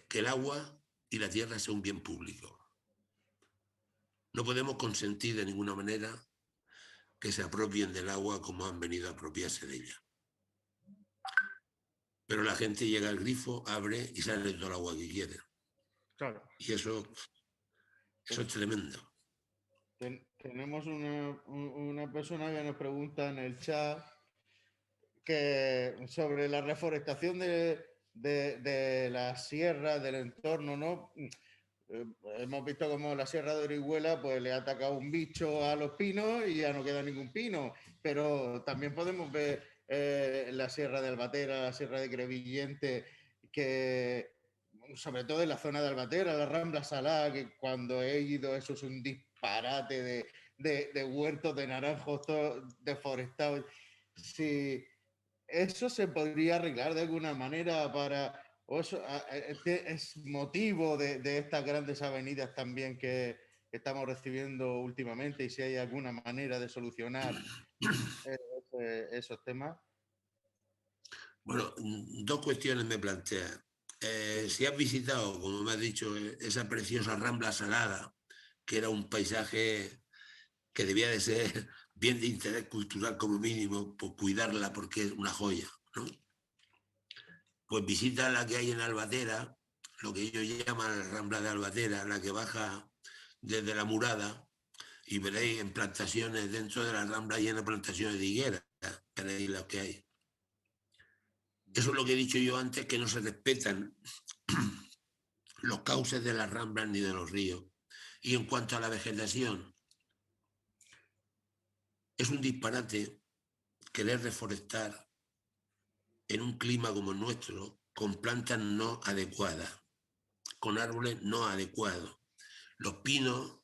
que el agua y la tierra sea un bien público. No podemos consentir de ninguna manera que se apropien del agua como han venido a apropiarse de ella. Pero la gente llega al grifo, abre y sale todo el agua que quiere. Claro. Y eso es tremendo. Tenemos una persona que nos pregunta en el chat que sobre la reforestación de la sierra, del entorno, ¿no? Hemos visto como la sierra de Orihuela pues le ha atacado un bicho a los pinos y ya no queda ningún pino, pero también podemos ver la sierra de Albatera, la sierra de Crevillente, que sobre todo en la zona de Albatera, la Rambla Salá, que cuando he ido eso es un disparate de huertos de naranjos deforestados. Si eso se podría arreglar de alguna manera para... O eso, es motivo de estas grandes avenidas también que estamos recibiendo últimamente y si hay alguna manera de solucionar esos temas. Bueno, dos cuestiones me plantean. Si has visitado, como me has dicho, esa preciosa Rambla Salada, que era un paisaje que debía de ser bien de interés cultural como mínimo, por cuidarla porque es una joya, ¿no? Pues visita la que hay en Albatera, lo que ellos llaman la Rambla de Albatera, la que baja desde la Murada, y veréis en plantaciones, dentro de la Rambla llena de plantaciones de higueras, veréis lo que hay. Eso es lo que he dicho yo antes, que no se respetan los cauces de las ramblas ni de los ríos. Y en cuanto a la vegetación, es un disparate querer reforestar en un clima como el nuestro, con plantas no adecuadas, con árboles no adecuados. Los pinos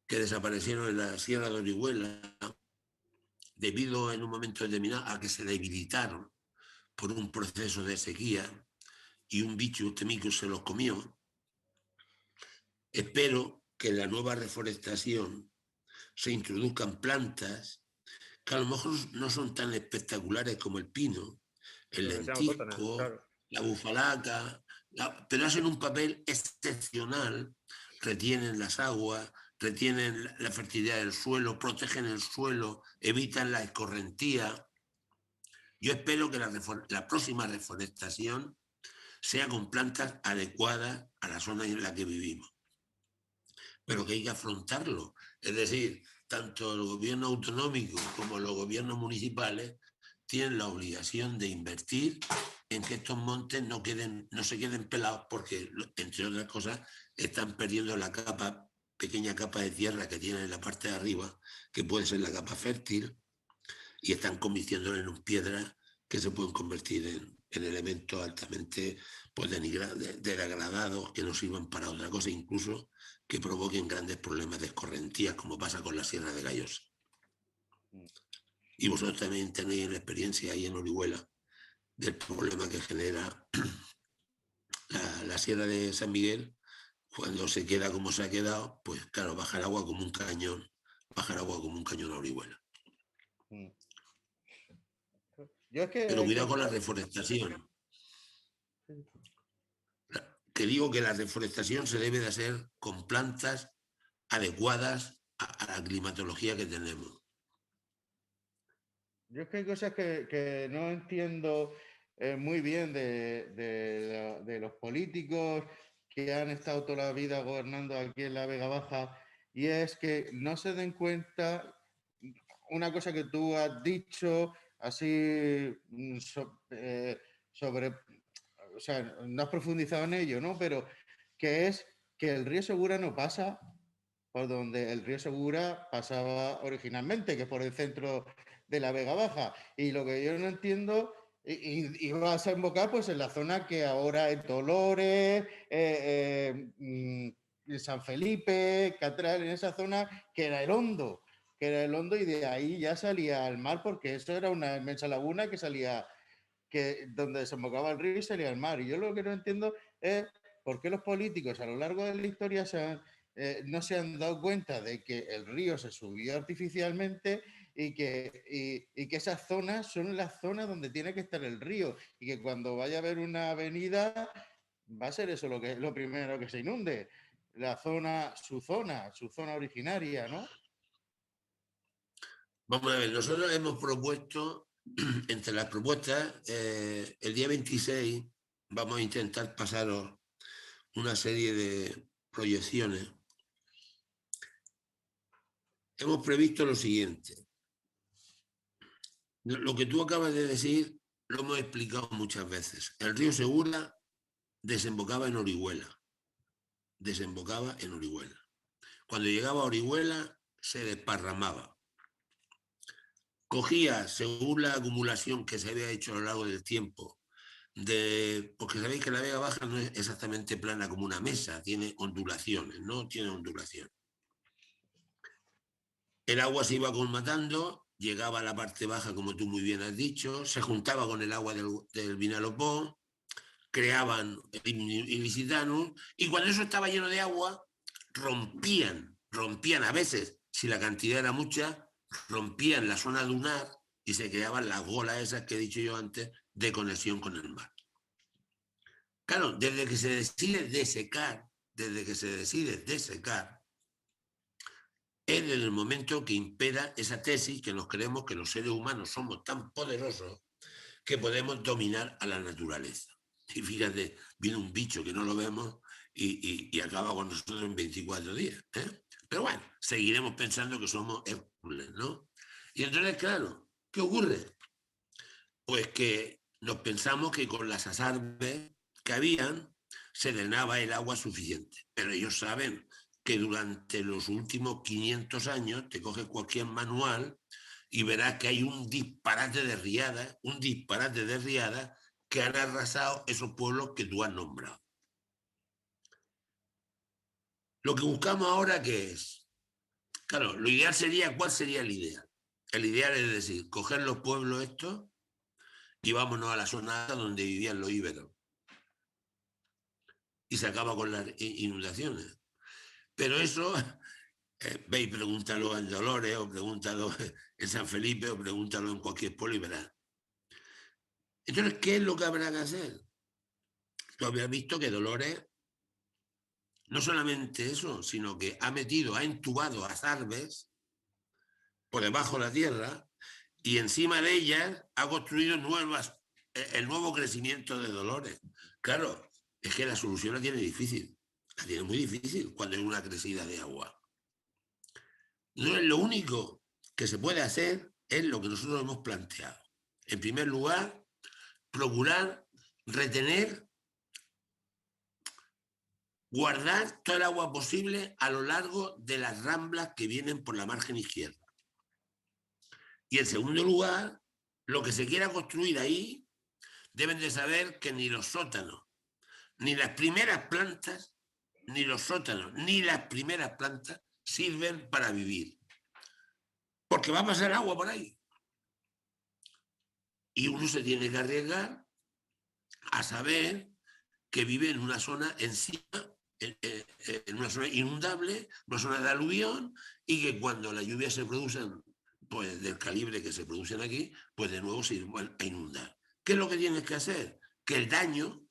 que desaparecieron en la Sierra de Orihuela, debido en un momento determinado a que se debilitaron por un proceso de sequía y un bicho temico se los comió. Espero que en la nueva reforestación se introduzcan plantas que a lo mejor no son tan espectaculares como el pino, el lentisco, Claro. la bufalaca, pero hacen un papel excepcional, retienen las aguas, retienen la fertilidad del suelo, protegen el suelo, evitan la escorrentía. Yo espero que la próxima reforestación sea con plantas adecuadas a la zona en la que vivimos, pero que hay que afrontarlo. Es decir, tanto el gobierno autonómico como los gobiernos municipales tienen la obligación de invertir en que estos montes no se queden pelados porque, entre otras cosas, están perdiendo la pequeña capa de tierra que tienen en la parte de arriba, que puede ser la capa fértil, y están convirtiéndola en piedras que se pueden convertir en elementos altamente pues, degradados que no sirvan para otra cosa, incluso que provoquen grandes problemas de escorrentías, como pasa con la Sierra de Gallosa. Y vosotros también tenéis la experiencia ahí en Orihuela del problema que genera la Sierra de San Miguel cuando se queda como se ha quedado, pues claro, baja el agua como un cañón, a Orihuela. Yo es que Pero cuidado con la reforestación. Que digo que la reforestación se debe de hacer con plantas adecuadas a la climatología que tenemos. Yo es que hay cosas que no entiendo muy bien de los políticos que han estado toda la vida gobernando aquí en la Vega Baja, y es que no se den cuenta una cosa que tú has dicho así sobre, o sea, no has profundizado en ello, ¿no? Pero que es que el río Segura no pasa por donde el río Segura pasaba originalmente, que es por el centro de la Vega Baja. Y lo que yo no entiendo, y vas a embocar pues en la zona que ahora es Dolores, San Felipe, Catral, en esa zona que era el Hondo, y de ahí ya salía al mar, porque eso era una inmensa laguna que salía, donde desembocaba el río y salía al mar. Y yo lo que no entiendo es por qué los políticos a lo largo de la historia no se han dado cuenta de que el río se subió artificialmente y que esas zonas son las zonas donde tiene que estar el río, y que cuando vaya a haber una avenida va a ser eso lo primero que se inunde, su zona originaria, ¿no? Vamos a ver, nosotros hemos propuesto, entre las propuestas, el día 26 vamos a intentar pasaros una serie de proyecciones hemos previsto lo siguiente. Lo que tú acabas de decir lo hemos explicado muchas veces. El río Segura desembocaba en Orihuela. Cuando llegaba a Orihuela se desparramaba. Cogía, según la acumulación que se había hecho a lo largo del tiempo, porque sabéis que la Vega Baja no es exactamente plana como una mesa, tiene ondulaciones, ¿no? Tiene ondulaciones. El agua se iba colmatando, llegaba a la parte baja, como tú muy bien has dicho, se juntaba con el agua del Vinalopó, creaban el Ilicitanus, y cuando eso estaba lleno de agua, rompían a veces, si la cantidad era mucha, rompían la zona dunar y se creaban las golas esas que he dicho yo antes de conexión con el mar. Claro, desde que se decide desecar, es en el momento que impera esa tesis que nos creemos que los seres humanos somos tan poderosos que podemos dominar a la naturaleza. Y fíjate, viene un bicho que no lo vemos y acaba con nosotros en 24 días. Pero bueno, seguiremos pensando que somos Hércules, ¿no? Y entonces, claro, ¿qué ocurre? Pues que nos pensamos que con las asarbes que habían se drenaba el agua suficiente. Pero ellos saben que durante los últimos 500 años te coges cualquier manual y verás que hay un disparate de riadas que han arrasado esos pueblos que tú has nombrado. Lo que buscamos ahora, ¿qué es? Claro, lo ideal sería, ¿cuál sería el ideal? El ideal es decir, coger los pueblos estos y vámonos a la zona donde vivían los íberos. Y se acaba con las inundaciones. Pero eso, ve y pregúntalo en Dolores, o pregúntalo en San Felipe, o pregúntalo en cualquier pueblo y verás. Entonces, ¿qué es lo que habrá que hacer? Tú habías visto que Dolores, no solamente eso, sino que ha entubado a asarbes por debajo de la tierra y encima de ellas ha construido el nuevo crecimiento de Dolores. Claro, es que la solución la tiene difícil, la tiene muy difícil cuando hay una crecida de agua. Entonces, lo único que se puede hacer es lo que nosotros hemos planteado. En primer lugar, procurar retener, guardar todo el agua posible a lo largo de las ramblas que vienen por la margen izquierda. Y en segundo lugar, lo que se quiera construir ahí, deben de saber que ni los sótanos, ni las primeras plantas, ni los sótanos, ni las primeras plantas sirven para vivir. Porque va a pasar agua por ahí. Y uno se tiene que arriesgar a saber que vive en una zona encima, en una zona inundable, una zona de aluvión, y que cuando las lluvias se producen, pues del calibre que se producen aquí, pues de nuevo se van a inundar. ¿Qué es lo que tienes que hacer? Que el daño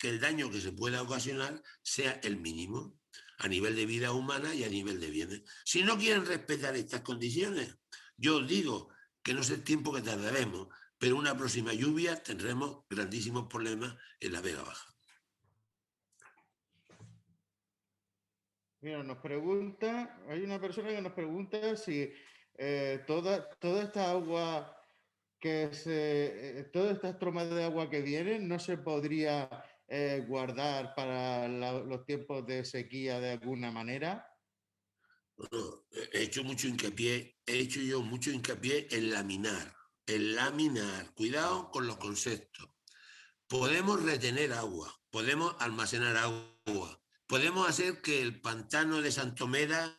que se pueda ocasionar sea el mínimo a nivel de vida humana y a nivel de bienes. Si no quieren respetar estas condiciones, yo os digo que no sé el tiempo que tardaremos, pero una próxima lluvia tendremos grandísimos problemas en la Vega Baja. Mira, hay una persona que nos pregunta si toda esta agua todas estas tromas de agua que vienen no se podría guardar para los tiempos de sequía de alguna manera. Bueno, he hecho yo mucho hincapié en laminar. Cuidado con los conceptos. Podemos retener agua, podemos almacenar agua, podemos hacer que el pantano de Santomeda,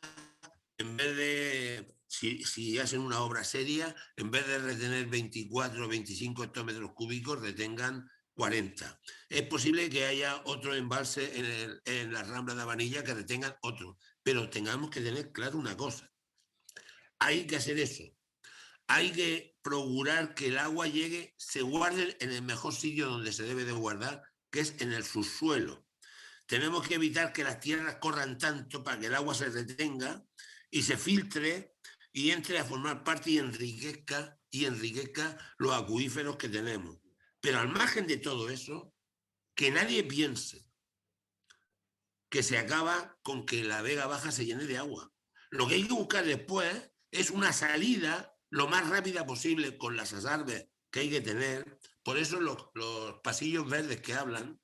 en vez de, si hacen una obra seria, en vez de retener 24 o 25 hectómetros cúbicos, retengan 40. Es posible que haya otro embalse en la Rambla de Habanilla que retengan otro, pero tengamos que tener claro una cosa. Hay que hacer eso. Hay que procurar que el agua se guarde en el mejor sitio donde se debe de guardar, que es en el subsuelo. Tenemos que evitar que las tierras corran tanto para que el agua se retenga y se filtre y entre a formar parte y enriquezca los acuíferos que tenemos. Pero al margen de todo eso, que nadie piense que se acaba con que la Vega Baja se llene de agua. Lo que hay que buscar después es una salida lo más rápida posible con las asarbes que hay que tener. Por eso los pasillos verdes que hablan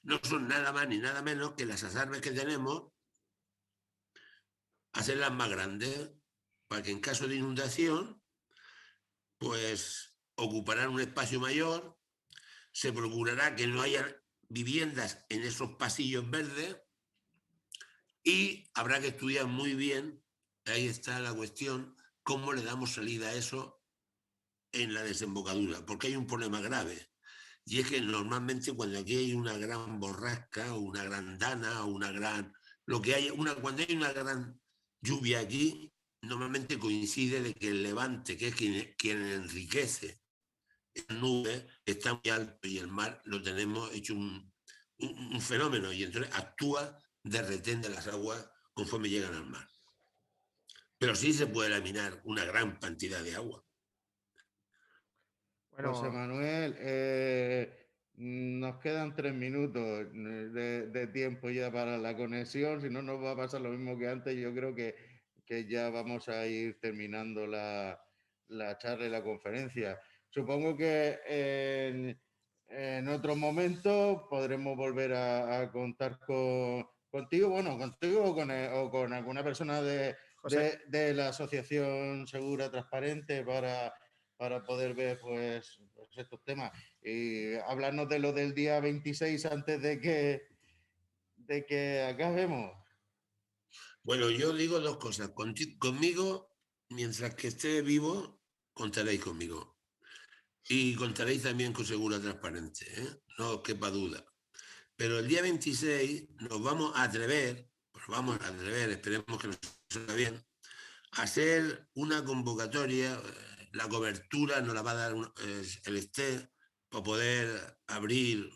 no son nada más ni nada menos que las asarbes que tenemos, hacerlas más grandes, para que en caso de inundación, pues ocuparán un espacio mayor, se procurará que no haya viviendas en esos pasillos verdes y habrá que estudiar muy bien, ahí está la cuestión, cómo le damos salida a eso en la desembocadura, porque hay un problema grave. Y es que normalmente cuando aquí hay una gran borrasca, o una gran dana, o una gran... Lo que hay, cuando hay una gran lluvia aquí, normalmente coincide de que el levante, que es quien enriquece las nubes, está muy alto y el mar lo tenemos hecho un fenómeno y entonces actúa de retén de las aguas conforme llegan al mar. Pero sí se puede eliminar una gran cantidad de agua. José Bueno, Manuel, nos quedan 3 minutos de tiempo ya para la conexión, si no nos va a pasar lo mismo que antes. Yo creo que ya vamos a ir terminando la charla y la conferencia. Supongo que en otro momento podremos volver a contar contigo, bueno, contigo o con alguna persona José, de la Asociación Segura Transparente para poder ver pues estos temas. Y hablarnos de lo del día 26 antes de que acabemos. Bueno, yo digo dos cosas. Conmigo, mientras que esté vivo, contaréis conmigo. Y contaréis también con Segura Transparente, ¿eh? No os quepa duda. Pero el día 26 nos vamos a atrever, esperemos que nos salga bien, a hacer una convocatoria. La cobertura nos la va a dar el STE para poder abrir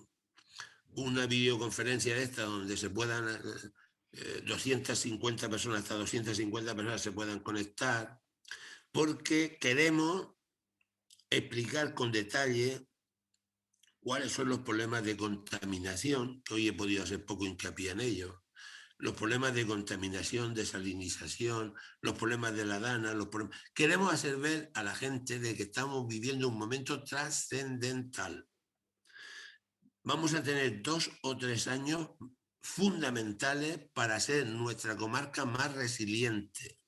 una videoconferencia de esta donde se puedan 250 personas, hasta 250 personas se puedan conectar, porque queremos explicar con detalle cuáles son los problemas de contaminación, que hoy he podido hacer poco hincapié en ellos, los problemas de contaminación, desalinización, los problemas de la dana, Queremos hacer ver a la gente de que estamos viviendo un momento trascendental. Vamos a tener 2 o 3 años fundamentales para hacer nuestra comarca más resiliente,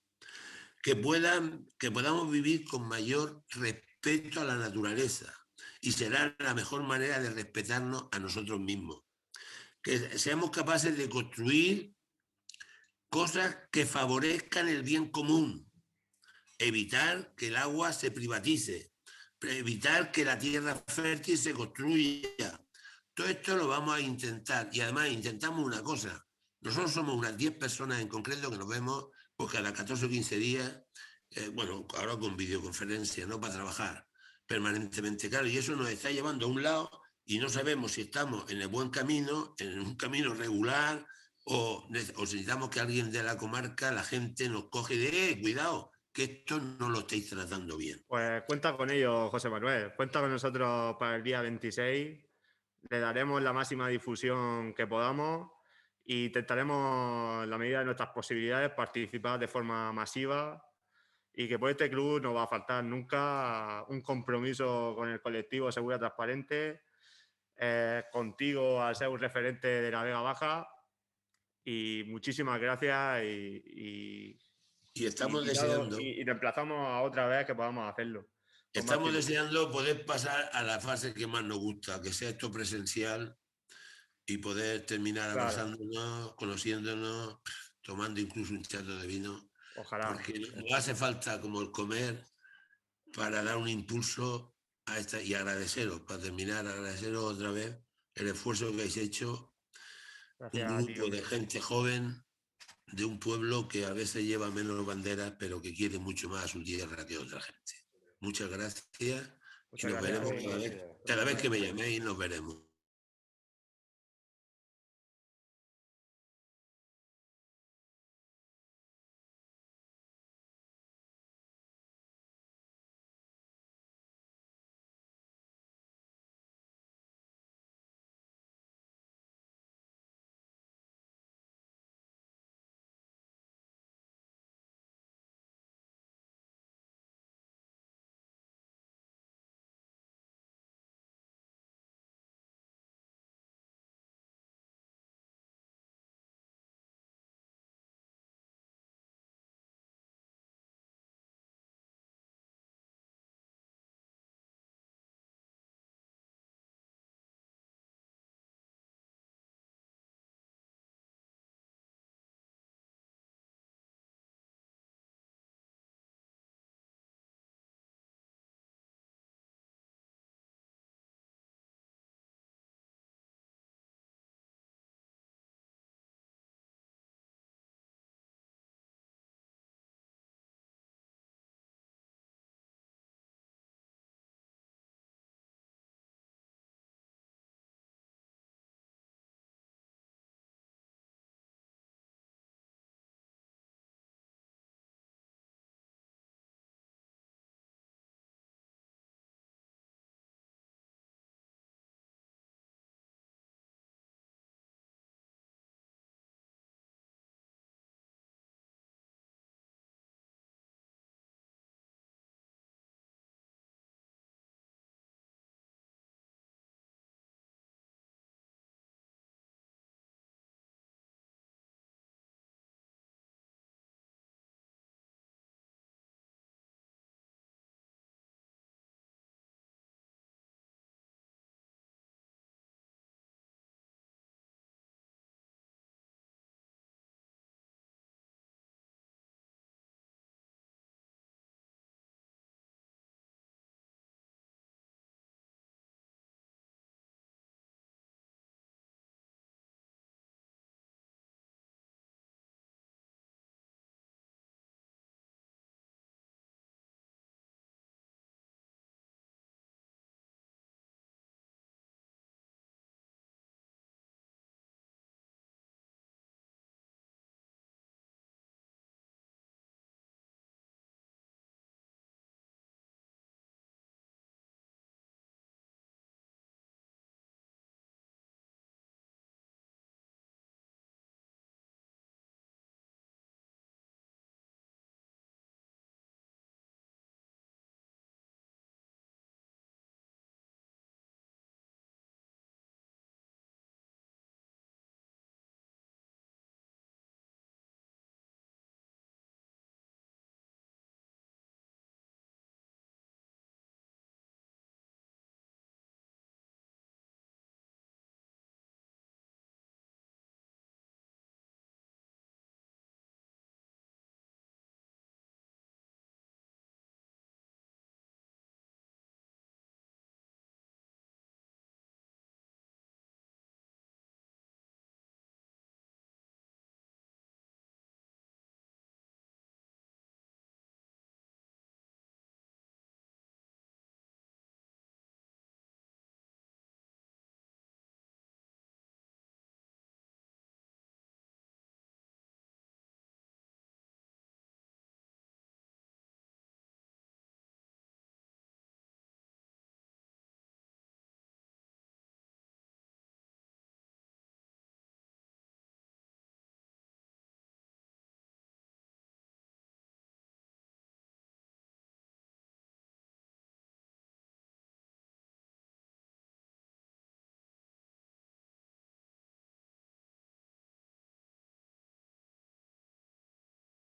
que podamos vivir con mayor respeto a la naturaleza, y será la mejor manera de respetarnos a nosotros mismos. Que seamos capaces de construir cosas que favorezcan el bien común, evitar que el agua se privatice, evitar que la tierra fértil se construya. Todo esto lo vamos a intentar, y además intentamos una cosa. Nosotros somos unas 10 personas en concreto que nos vemos pues cada 14 o 15 días, bueno, ahora con videoconferencia, ¿no? Para trabajar permanentemente, claro, y eso nos está llevando a un lado y no sabemos si estamos en el buen camino, en un camino regular, o necesitamos que alguien de la comarca, la gente nos coge de, cuidado, que esto no lo estáis tratando bien. pues cuenta con ello, José Manuel. Cuenta con nosotros para el día 26. Le daremos la máxima difusión que podamos e intentaremos, en la medida de nuestras posibilidades, participar de forma masiva y que por este club no va a faltar nunca un compromiso con el colectivo Segura Transparente, contigo al ser un referente de la Vega Baja. Y muchísimas gracias y estamos deseando. Y te emplazamos a otra vez que podamos hacerlo. Estamos deseando poder pasar a la fase que más nos gusta, que sea esto presencial y poder terminar abrazándonos, conociéndonos, tomando incluso un chato de vino. Ojalá. Porque nos hace falta como el comer para dar un impulso a esta, y agradeceros, para terminar, agradeceros otra vez el esfuerzo que habéis hecho. Gracias, un grupo de gente joven de un pueblo que a veces lleva menos banderas, pero que quiere mucho más a su tierra que otra gente. Muchas gracias. Muchas Y nos gracias. veremos cada vez que me llaméis, nos veremos.